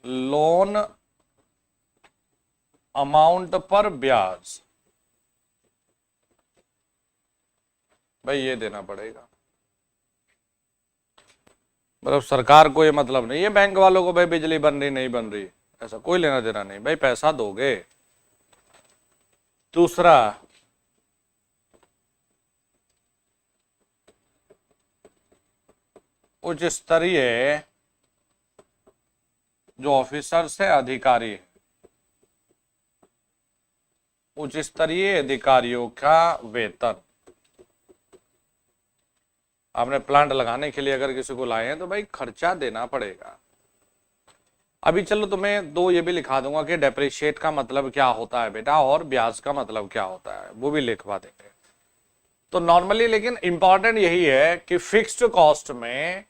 लोन अमाउंट पर ब्याज, भाई ये देना पड़ेगा। मतलब सरकार को ये मतलब नहीं है बैंक वालों को भाई बिजली बन रही नहीं बन रही, ऐसा कोई लेना देना नहीं, भाई पैसा दोगे। दूसरा उच्च स्तरीय जो ऑफिसर्स है अधिकारी, उच्च स्तरीय अधिकारियों का वेतन। आपने प्लांट लगाने के लिए अगर किसी को लाए हैं तो भाई खर्चा देना पड़ेगा। अभी चलो तुम्हें दो ये भी लिखा दूंगा कि डेप्रिशिएट का मतलब क्या होता है बेटा और ब्याज का मतलब क्या होता है, वो भी लिखवा देंगे। तो नॉर्मली लेकिन इंपॉर्टेंट यही है कि फिक्स्ड कॉस्ट में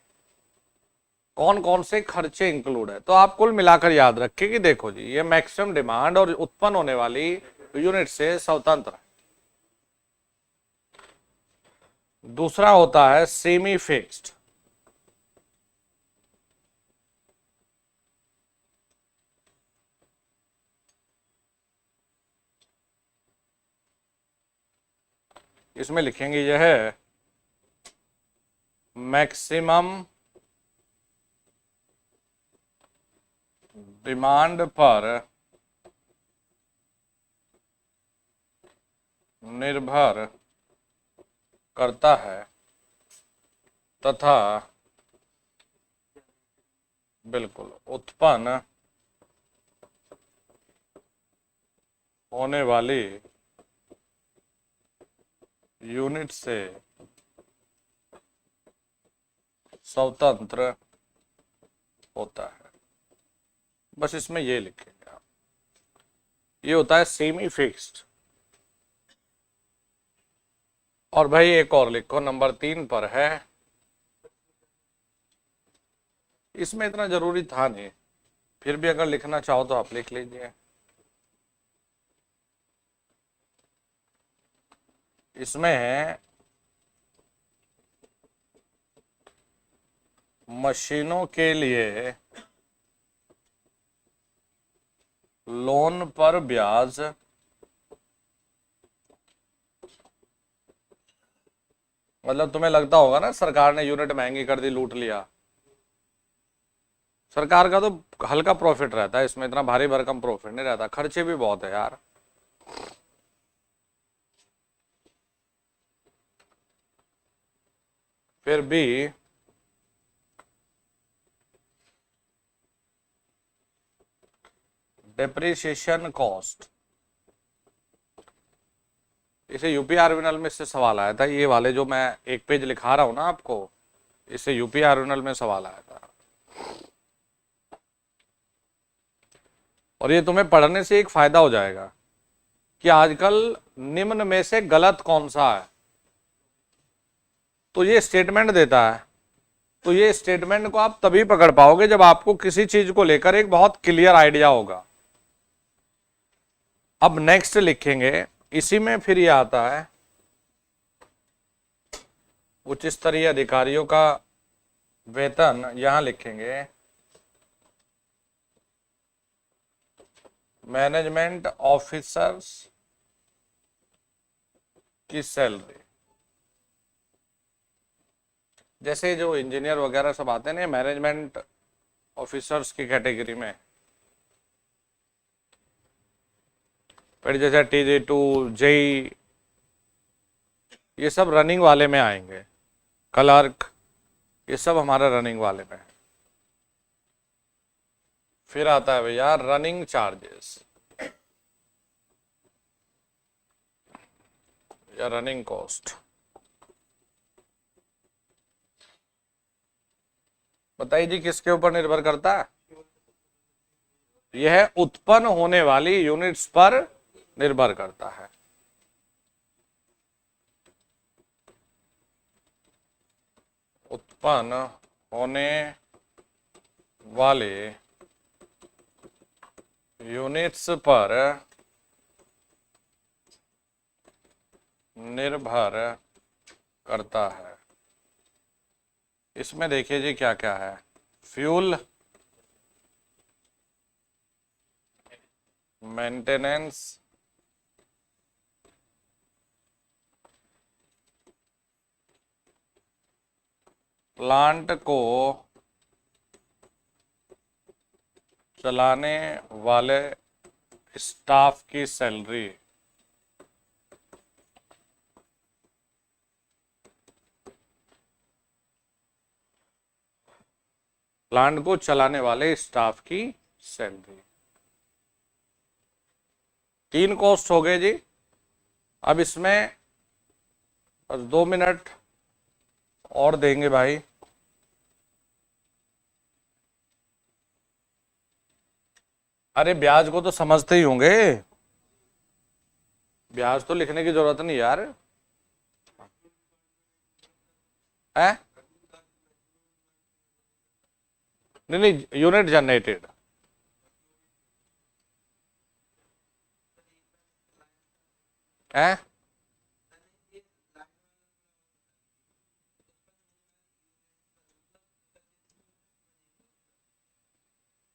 कौन कौन से खर्चे इंक्लूड है। तो आप कुल मिलाकर याद रखें कि देखो जी ये मैक्सिमम डिमांड और उत्पन्न होने वाली यूनिट से स्वतंत्र है। दूसरा होता है सेमी फिक्स्ड, इसमें लिखेंगे यह है मैक्सिमम डिमांड पर निर्भर करता है तथा बिल्कुल उत्पन्न होने वाली यूनिट से स्वतंत्र होता है। बस इसमें ये लिखेंगे आप, ये होता है सेमी फिक्स्ड। और भाई एक और लिखो नंबर 3 पर है, इसमें इतना जरूरी था नहीं, फिर भी अगर लिखना चाहो तो आप लिख लीजिए। इसमें है मशीनों के लिए लोन पर ब्याज, मतलब तुम्हें लगता होगा ना सरकार ने यूनिट महंगी कर दी लूट लिया, सरकार का तो हल्का प्रॉफिट रहता है इसमें, इतना भारी भरकम प्रॉफिट नहीं रहता, खर्चे भी बहुत है यार। फिर भी डेप्रिसिएशन कॉस्ट, इसे यूपी आर्विनल में इससे सवाल आया था, ये वाले जो मैं एक पेज लिखा रहा हूं ना आपको, इससे यूपी आर्विनल में सवाल आया था। और ये तुम्हें पढ़ने से एक फायदा हो जाएगा कि आजकल निम्न में से गलत कौन सा है। तो ये स्टेटमेंट देता है, तो ये स्टेटमेंट को आप तभी पकड़ पाओगे जब आपको किसी चीज को लेकर एक बहुत क्लियर आइडिया होगा। अब नेक्स्ट लिखेंगे, इसी में फिर ये आता है उच्च स्तरीय अधिकारियों का वेतन, यहां लिखेंगे मैनेजमेंट ऑफिसर्स की सैलरी। जैसे जो इंजीनियर वगैरह सब आते हैं ना मैनेजमेंट ऑफिसर्स की कैटेगरी में, फिर जैसे TG2 जेई, ये सब रनिंग वाले में आएंगे, क्लर्क, ये सब हमारा रनिंग वाले में है। फिर आता है भैया रनिंग चार्जेस या रनिंग कॉस्ट। बताइए जी किसके ऊपर निर्भर करता है? यह उत्पन्न होने वाली यूनिट्स पर निर्भर करता है। उत्पन्न होने वाले यूनिट्स पर निर्भर करता है। इसमें देखिए जी क्या क्या है, फ्यूल, मेंटेनेंस, प्लांट को चलाने वाले स्टाफ की सैलरी, प्लांट को चलाने वाले स्टाफ की सैलरी। 3 कॉस्ट हो गए जी। अब इसमें बस 2 मिनट और देंगे भाई। अरे ब्याज को तो समझते ही होंगे, ब्याज तो लिखने की जरूरत नहीं यार है। नहीं नहीं, यूनिट जनरेटेड, है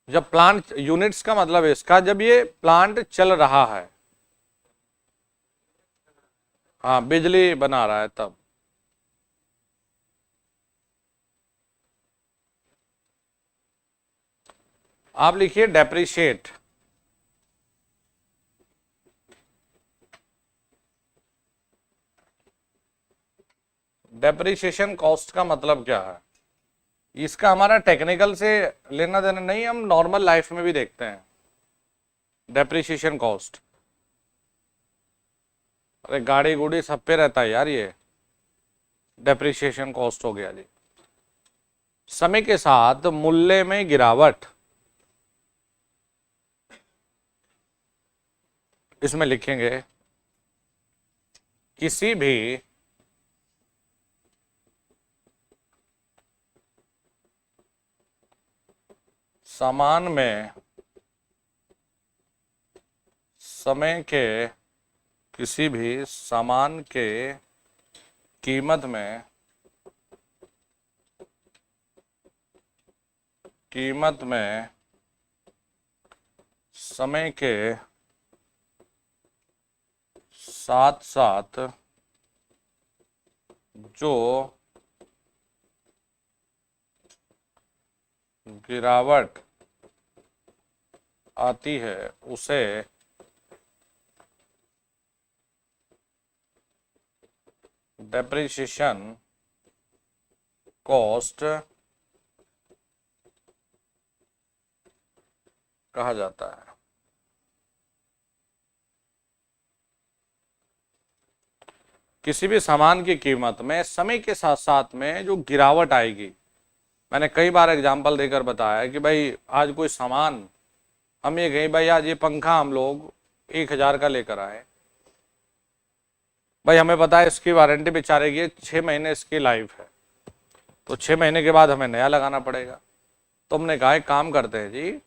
जब प्लांट, यूनिट्स का मतलब है इसका जब ये प्लांट चल रहा है, हाँ बिजली बना रहा है तब। आप लिखिए डेप्रिशिएट, डेप्रिसिएशन कॉस्ट का मतलब क्या है? इसका हमारा टेक्निकल से लेना देना नहीं, हम नॉर्मल लाइफ में भी देखते हैं डेप्रिसिएशन कॉस्ट। अरे गाड़ी गुड़ी सब पे रहता है यार, ये डेप्रिसिएशन कॉस्ट हो गया जी। समय के साथ मूल्य में गिरावट, इसमें लिखेंगे किसी भी सामान में समय के, किसी भी सामान के कीमत में, कीमत में समय के साथ साथ जो गिरावट आती है उसे डेप्रिसिएशन कॉस्ट कहा जाता है। किसी भी सामान की कीमत में समय के साथ साथ में जो गिरावट आएगी, मैंने कई बार एग्जांपल देकर बताया कि भाई आज कोई सामान हम ये कहें भाई आज ये पंखा हम लोग 1000 का लेकर आए, भाई हमें पता है इसकी वारंटी बेचारे की 6 महीने इसकी लाइफ है, तो 6 महीने के बाद हमें नया लगाना पड़ेगा। तो हमने कहा एक काम करते हैं जी,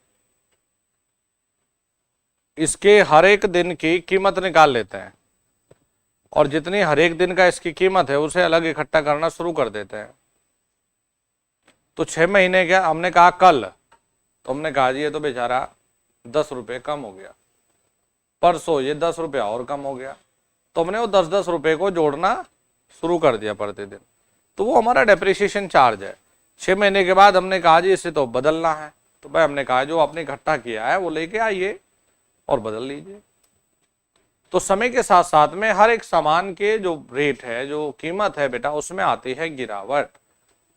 इसके हर एक दिन की कीमत निकाल लेते हैं और जितनी हर एक दिन का इसकी कीमत है उसे अलग इकट्ठा करना शुरू कर देते हैं। तो 6 महीने क्या, हमने कहा कल, तो हमने कहा जी ये तो बेचारा 10 रुपये कम हो गया, परसों ये 10 रुपया और कम हो गया, तो हमने वो 10-10 रुपये को जोड़ना शुरू कर दिया प्रतिदिन। तो वो हमारा डेप्रिसिएशन चार्ज है। 6 महीने के बाद हमने कहा जी इसे तो बदलना है, तो भाई हमने कहा जो आपने इकट्ठा किया है वो लेके आइए और बदल लीजिए। तो समय के साथ साथ में हर एक सामान के जो रेट है, जो कीमत है बेटा, उसमें आती है गिरावट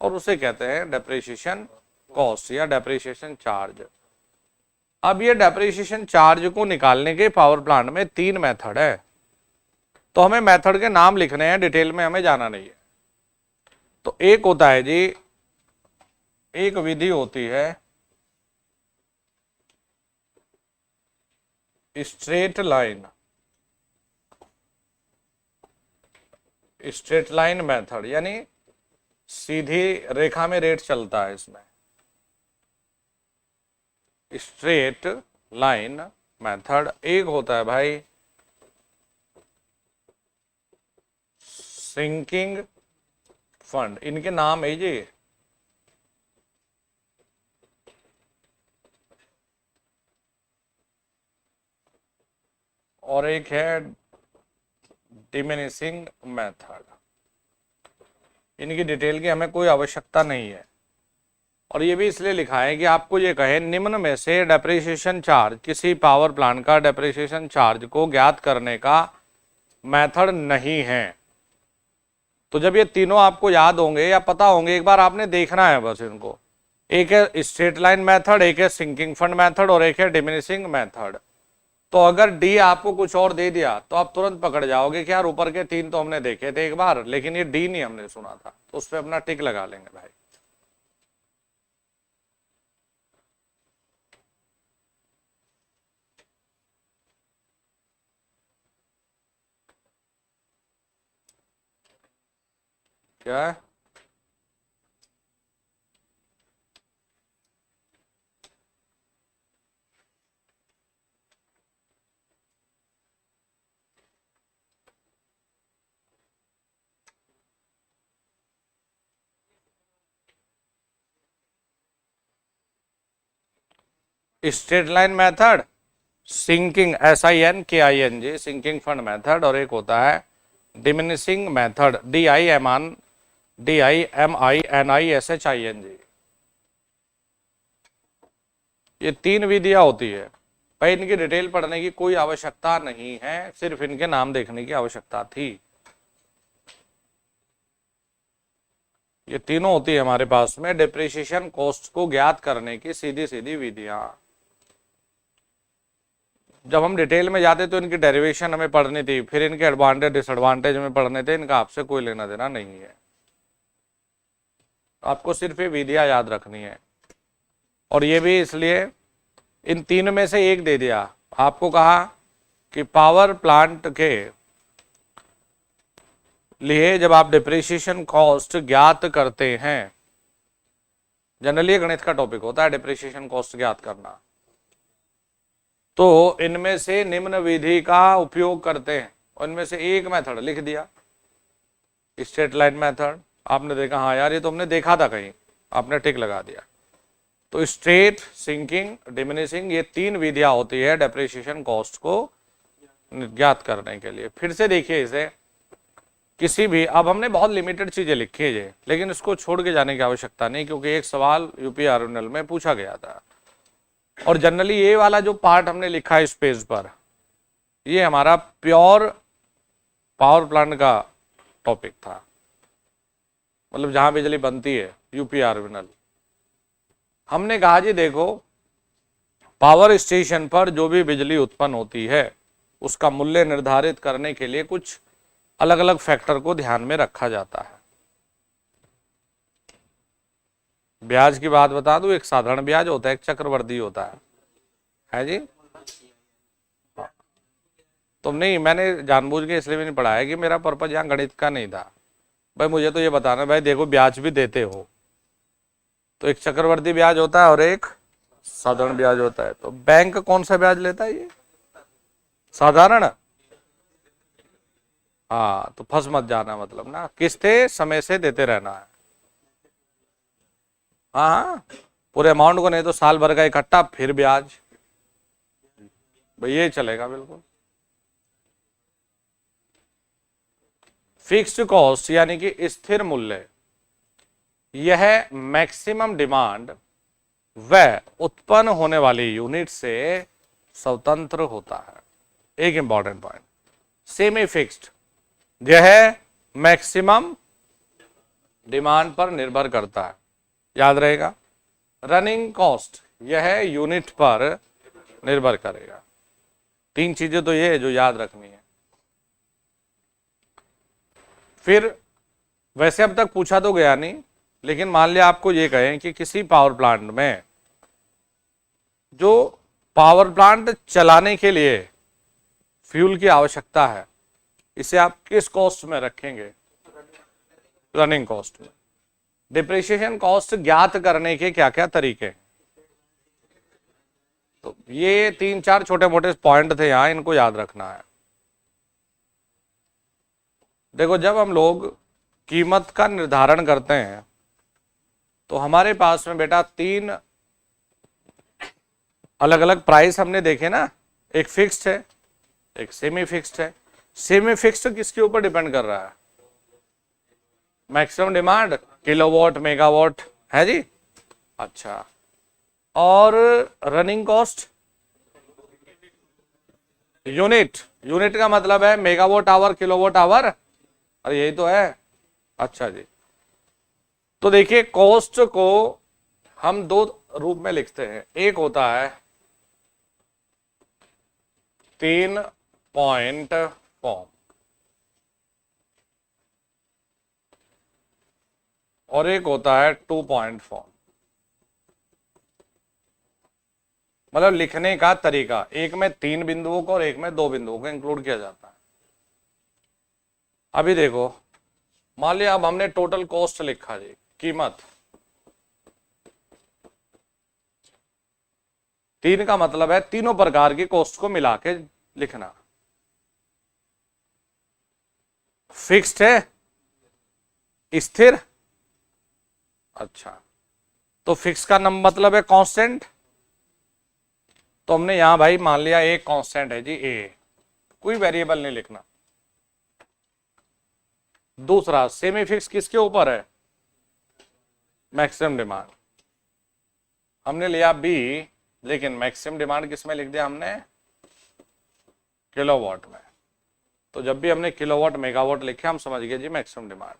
और उसे कहते हैं डेप्रिसिएशन कॉस्ट या डेप्रिसिएशन चार्ज। अब ये डेप्रिसिएशन चार्ज को निकालने के पावर प्लांट में 3 मेथड है, तो हमें मेथड के नाम लिखने हैं, डिटेल में हमें जाना नहीं है। तो एक होता है जी, एक विधि होती है स्ट्रेट लाइन मेथड, यानी सीधी रेखा में रेट चलता है इसमें। Straight line method. एक होता है भाई सिंकिंग फंड, इनके नाम है जी, और एक है डिमिनिशिंग मेथड। इनकी डिटेल की हमें कोई आवश्यकता नहीं है, और ये भी इसलिए लिखा है कि आपको ये कहे निम्न में से डेप्रिसिएशन चार्ज, किसी पावर प्लांट का डेप्रिसिएशन चार्ज को ज्ञात करने का मेथड नहीं है। तो जब ये तीनों आपको याद होंगे या पता होंगे, एक बार आपने देखना है बस इनको। एक है स्ट्रेट लाइन मेथड, एक है सिंकिंग फंड मेथड और एक है डिमिनिशिंग मेथड। तो अगर डी आपको कुछ और दे दिया तो आप तुरंत पकड़ जाओगे कि यार ऊपर के 3 तो हमने देखे थे एक बार, लेकिन ये डी नहीं हमने सुना था, तो उस पर अपना टिक लगा लेंगे भाई। क्या है? Straight line method, sinking SINKING sinking fund method, और एक होता है डिमिनिशिंग मेथड DIMINISHING। ये 3 विधियां होती है भाई, इनकी डिटेल पढ़ने की कोई आवश्यकता नहीं है, सिर्फ इनके नाम देखने की आवश्यकता थी। ये तीनों होती है हमारे पास में डिप्रिसिएशन कॉस्ट को ज्ञात करने की सीधी सीधी विधियां। जब हम डिटेल में जाते तो इनकी डेरिवेशन हमें पढ़नी थी, फिर इनके एडवांटेज डिसएडवांटेज हमें पढ़ने थे, इनका आपसे कोई लेना देना नहीं है। आपको सिर्फ ये विधियां याद रखनी है, और ये भी इसलिए इन 3 में से एक दे दिया। आपको कहा कि पावर प्लांट के लिए जब आप डिप्रिसिएशन कॉस्ट ज्ञात करते हैं, जनरली गणित का टॉपिक होता है डिप्रिसिएशन कॉस्ट ज्ञात करना, तो इनमें से निम्न विधि का उपयोग करते हैं, और इनमें से एक मेथड लिख दिया स्ट्रेट लाइन मेथड। आपने देखा हाँ यार ये तो हमने देखा था कहीं, आपने टिक लगा दिया। तो स्ट्रेट, सिंकिंग, डिमिनिशिंग, ये 3 विधियां होती है डेप्रिसिएशन कॉस्ट को ज्ञात करने के लिए। फिर से देखिए इसे किसी भी, अब हमने बहुत लिमिटेड चीजें लिखी है ये, लेकिन इसको छोड़ के जाने की आवश्यकता नहीं, क्योंकि एक सवाल यूपी आरएनएल में पूछा गया था। और जनरली ये वाला जो पार्ट हमने लिखा है इस पेज पर, ये हमारा प्योर पावर प्लांट का टॉपिक था, मतलब जहां बिजली बनती है यूपी आरएनएल। हमने कहा जी देखो, पावर स्टेशन पर जो भी बिजली उत्पन्न होती है उसका मूल्य निर्धारित करने के लिए कुछ अलग अलग फैक्टर को ध्यान में रखा जाता है। ब्याज की बात बता दूं, एक साधारण ब्याज होता है, एक चक्रवृद्धि होता है जी। तो नहीं, मैंने जानबूझ के इसलिए भी नहीं पढ़ाया कि मेरा पर्पज यहाँ गणित का नहीं था भाई, मुझे तो ये बताना भाई देखो ब्याज भी देते हो, तो एक चक्रवृद्धि ब्याज होता है और एक साधारण ब्याज होता है। तो बैंक कौन सा ब्याज लेता है? ये साधारण। हाँ, तो फंस मत जाना, मतलब ना किस्तें समय से देते रहना है। हाँ, पूरे अमाउंट को नहीं तो साल भर का इकट्ठा फिर ब्याज, भाई ये चलेगा बिल्कुल। फिक्स्ड कॉस्ट यानी कि स्थिर मूल्य, यह मैक्सिमम डिमांड व उत्पन्न होने वाली यूनिट से स्वतंत्र होता है। एक इंपॉर्टेंट पॉइंट, सेमी फिक्स्ड, यह मैक्सिमम डिमांड पर निर्भर करता है, याद रहेगा। रनिंग कॉस्ट, यह यूनिट पर निर्भर करेगा। तीन चीजें तो ये है जो याद रखनी है। फिर वैसे अब तक पूछा तो गया नहीं, लेकिन मान लिया आपको ये कहें कि किसी पावर प्लांट में, जो पावर प्लांट चलाने के लिए फ्यूल की आवश्यकता है, इसे आप किस कॉस्ट में रखेंगे? रनिंग कॉस्ट में। डिप्रिसिएशन कॉस्ट ज्ञात करने के क्या क्या तरीके? तो ये 3-4 छोटे मोटे पॉइंट थे यहां, इनको याद रखना है। देखो, जब हम लोग कीमत का निर्धारण करते हैं तो हमारे पास में बेटा 3 अलग अलग प्राइस हमने देखे ना, एक फिक्स्ड है, एक सेमी फिक्स्ड है। सेमी फिक्स्ड किसके ऊपर डिपेंड कर रहा है? मैक्सिमम डिमांड, किलोवाट मेगावाट है जी। अच्छा, और रनिंग कॉस्ट यूनिट, यूनिट का मतलब है मेगावाट आवर, किलोवाट आवर, अरे यही तो है। अच्छा जी, तो देखिए कॉस्ट को हम 2 रूप में लिखते हैं। एक होता है 3 पॉइंट फॉर्म और एक होता है 2 पॉइंट फॉर्म, मतलब लिखने का तरीका। एक में 3 बिंदुओं को और एक में 2 बिंदुओं को इंक्लूड किया जाता है। अभी देखो, मान लिया अब हमने टोटल कॉस्ट लिखा जी, कीमत। 3 का मतलब है तीनों प्रकार की कॉस्ट को मिला के लिखना। फिक्स्ड है, स्थिर। अच्छा, तो फिक्स का मतलब है कांस्टेंट। तो हमने यहां भाई मान लिया एक कांस्टेंट है जी ए, कोई वेरिएबल नहीं लिखना। दूसरा सेमी फिक्स किसके ऊपर है? Maximum demand. हमने लिया बी, लेकिन मैक्सिमम डिमांड किस में लिख दिया हमने? किलोवाट में। तो जब भी हमने किलोवाट मेगावाट लिखे, हम समझ गए जी मैक्सिमम डिमांड।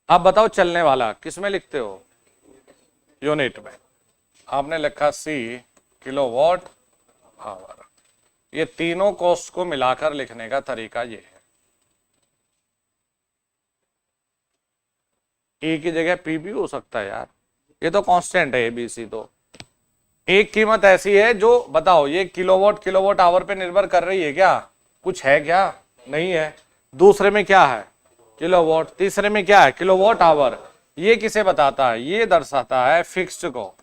अब बताओ चलने वाला किस में लिखते हो? यूनिट में। आपने लिखा सी, किलोवाट आवर। ये तीनों कॉस्ट को मिलाकर लिखने का तरीका ये है। ए की जगह पी भी हो सकता है यार, ये तो कांस्टेंट है एबीसी। तो एक कीमत ऐसी है जो, बताओ ये किलोवाट आवर पे निर्भर कर रही है क्या? कुछ है क्या? नहीं है। दूसरे में क्या है? किलोवाट। तीसरे में क्या है? Kilowatt hour. ये किसे बताता है? ये दर्शाता है फिक्स्ड को,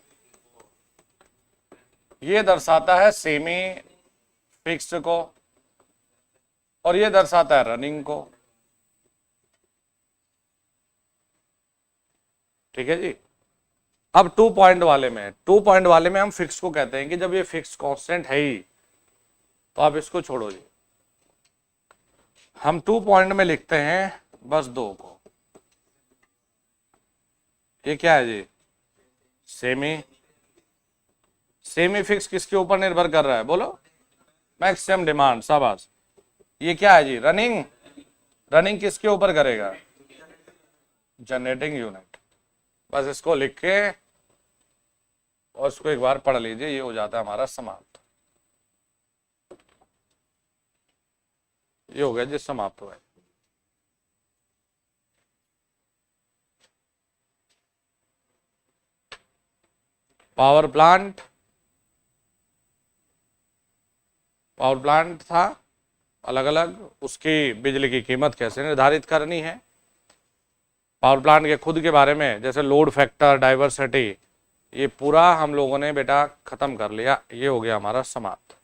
ये दर्शाता है सेमी फिक्स्ड को, और ये दर्शाता है रनिंग को। ठीक है जी। अब 2 पॉइंट वाले में, 2 पॉइंट वाले में हम फिक्स को कहते हैं कि जब ये फिक्स कांस्टेंट है ही, तो आप इसको छोड़ो जी। हम 2 पॉइंट में लिखते हैं बस 2 को। ये क्या है जी? सेमी। सेमी फिक्स किसके ऊपर निर्भर कर रहा है बोलो? मैक्सिमम डिमांड, शाबाश। ये क्या है जी? रनिंग। रनिंग किसके ऊपर करेगा? Generating unit. बस इसको लिख के और इसको एक बार पढ़ लीजिए, ये हो जाता है हमारा समाप्त। ये हो गया जी समाप्त हुआ। पावर प्लांट, पावर प्लांट था अलग अलग, उसकी बिजली की कीमत कैसे निर्धारित करनी है। पावर प्लांट के खुद के बारे में जैसे लोड फैक्टर, डाइवर्सिटी, ये पूरा हम लोगों ने बेटा खत्म कर लिया। ये हो गया हमारा समाप्त।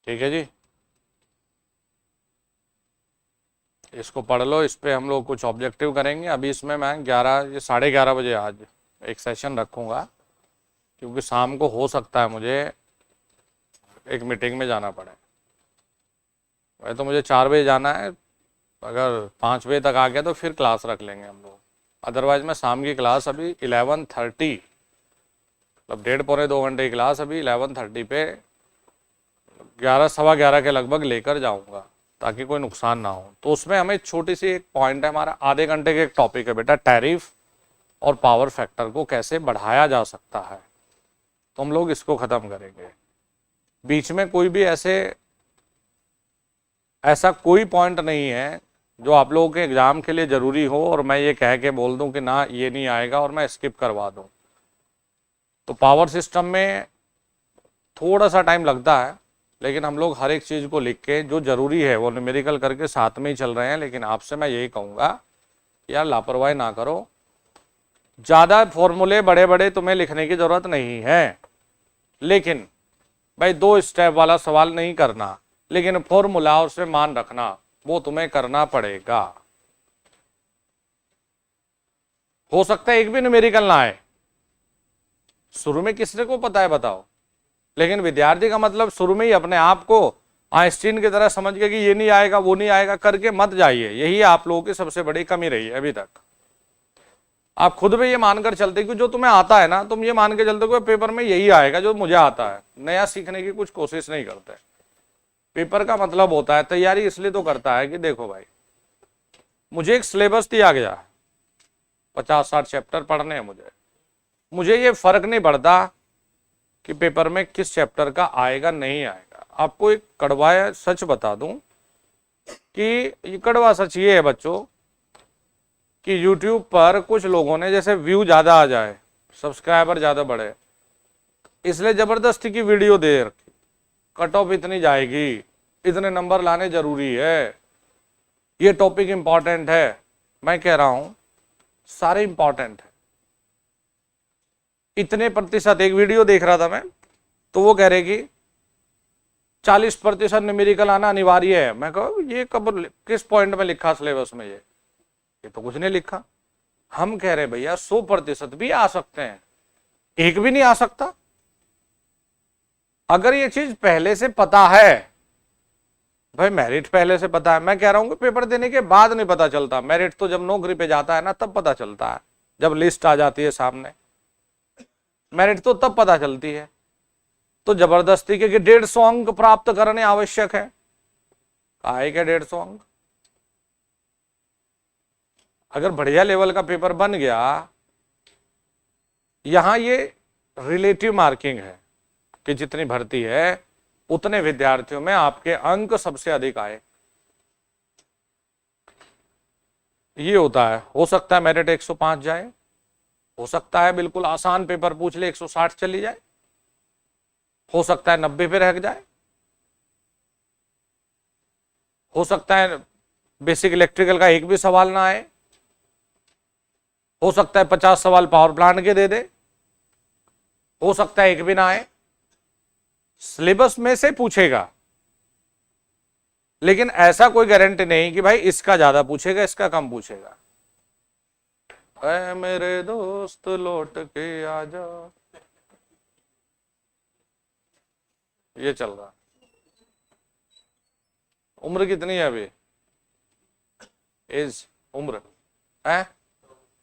ठीक है जी, इसको पढ़ लो। इस पे हम लोग कुछ ऑब्जेक्टिव करेंगे। अभी इसमें मैं 11 या 11:30 बजे आज एक सेशन रखूँगा, क्योंकि शाम को हो सकता है मुझे एक मीटिंग में जाना पड़े। वैसे तो मुझे 4 बजे जाना है, अगर 5 बजे तक आ गया तो फिर क्लास रख लेंगे हम लोग। अदरवाइज मैं शाम की क्लास अभी 11:30, मतलब 1.5-2 घंटे की क्लास अभी 11:30 पे 11, 11:15 के लगभग लेकर जाऊंगा, ताकि कोई नुकसान ना हो। तो उसमें हमें छोटी सी एक पॉइंट है, हमारा आधे घंटे के एक टॉपिक है बेटा, टैरिफ और पावर फैक्टर को कैसे बढ़ाया जा सकता है। तो हम लोग इसको ख़त्म करेंगे। बीच में कोई भी ऐसा कोई पॉइंट नहीं है जो आप लोगों के एग्ज़ाम के लिए ज़रूरी हो और मैं ये कह के बोल दूं कि ना ये नहीं आएगा और मैं स्किप करवा दूं। तो पावर सिस्टम में थोड़ा सा टाइम लगता है, लेकिन हम लोग हर एक चीज़ को लिख के जो ज़रूरी है वो न्यूमेरिकल करके साथ में ही चल रहे हैं। लेकिन आपसे मैं यही कहूँगा यार, लापरवाही ना करो। ज़्यादा फॉर्मूले बड़े बड़े तुम्हें लिखने की ज़रूरत नहीं है, लेकिन भाई 2 स्टेप वाला सवाल नहीं करना, लेकिन फॉर्मूला और उसमें मान रखना वो तुम्हें करना पड़ेगा। हो सकता है एक भी न्यूमेरिकल ना आए, शुरू में किसने को पता है बताओ। लेकिन विद्यार्थी का मतलब शुरू में ही अपने आप को आइंस्टीन की तरह समझ के कि ये नहीं आएगा वो नहीं आएगा करके मत जाइए। यही आप लोगों की सबसे बड़ी कमी रही है अभी तक। आप खुद में ये मानकर चलते कि जो तुम्हें आता है ना, तुम ये मान के चलते हो पेपर में यही आएगा जो मुझे आता है। नया सीखने की कुछ कोशिश नहीं करते। पेपर का मतलब होता है, तैयारी इसलिए तो करता है कि देखो भाई, मुझे एक सिलेबस दिया गया है, 50-60 चैप्टर पढ़ने हैं मुझे ये फर्क नहीं पड़ता कि पेपर में किस चैप्टर का आएगा नहीं आएगा। आपको एक कड़वा सच बता दूं कि ये कड़वा सच ये है बच्चों कि YouTube पर कुछ लोगों ने जैसे व्यू ज़्यादा आ जाए, सब्सक्राइबर ज़्यादा बढ़े, इसलिए ज़बरदस्ती की वीडियो दे रखी, कट ऑफ इतनी जाएगी, इतने नंबर लाने जरूरी है, ये टॉपिक इंपॉर्टेंट है। मैं कह रहा हूं सारे इंपॉर्टेंट है। इतने प्रतिशत, एक वीडियो देख रहा था मैं, तो वो कह रहे कि 40% न्यूमेरिकल आना अनिवार्य है। मैं कहा ये कब, किस पॉइंट में लिखा सिलेबस में? ये तो कुछ नहीं लिखा। हम कह रहे भैया 100% भी आ सकते हैं, एक भी नहीं आ सकता। अगर ये चीज पहले से पता है, भाई मेरिट पहले से पता है, मैं कह रहा हूं कि पेपर देने के बाद नहीं पता चलता। मेरिट तो जब नौकरी पे जाता है ना तब पता चलता है, जब लिस्ट आ जाती है सामने। मेरिट तो तब पता चलती है। तो जबरदस्ती के 150 अंक प्राप्त करने आवश्यक है, काहे के 150 अंक? अगर बढ़िया लेवल का पेपर बन गया, यहां ये रिलेटिव मार्किंग है कि जितनी भर्ती है उतने विद्यार्थियों में आपके अंक सबसे अधिक आए। ये होता है। हो सकता है मेरिट 105 जाए, हो सकता है बिल्कुल आसान पेपर पूछ ले 160 चली जाए, हो सकता है 90 पे रह जाए, हो सकता है बेसिक इलेक्ट्रिकल का एक भी सवाल ना आए, हो सकता है 50 सवाल पावर प्लांट के दे दे, हो सकता है एक भी ना आए। सिलेबस में से पूछेगा, लेकिन ऐसा कोई गारंटी नहीं कि भाई इसका ज्यादा पूछेगा इसका कम पूछेगा। ऐ मेरे दोस्त लौट के आजा, ये चल रहा। उम्र कितनी है अभी? एज, उम्र है,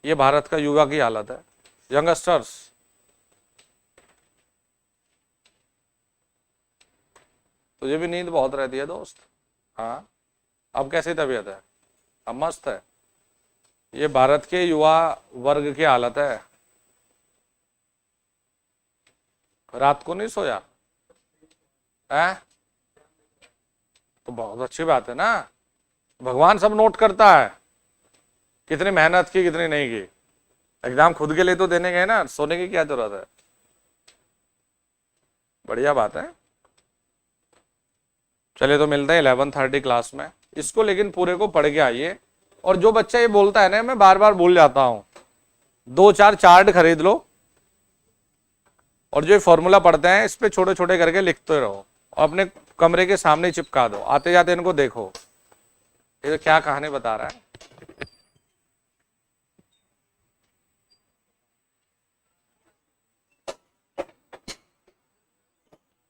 ये भारत का युवा की हालत है। यंगस्टर्स, तुझे भी नींद बहुत रहती है दोस्त? हाँ, अब कैसी तबीयत है? अब मस्त है। ये भारत के युवा वर्ग की हालत है। रात को नहीं सोया है तो बहुत अच्छी बात है ना। भगवान सब नोट करता है, कितनी मेहनत की कितनी नहीं की। एग्जाम खुद के लिए तो देने गए ना, सोने की क्या जरूरत है। बढ़िया बात है। चलिए तो मिलते हैं 11:30 क्लास में। इसको लेकिन पूरे को पढ़ के आइए। और जो बच्चा ये बोलता है ना मैं बार बार भूल जाता हूं, 2-4 चार्ट खरीद लो और जो फॉर्मूला पढ़ते हैं इस पे छोटे छोटे करके लिखते रहो और अपने कमरे के सामने चिपका दो। आते जाते इनको देखो ये तो क्या कहानी बता रहा है।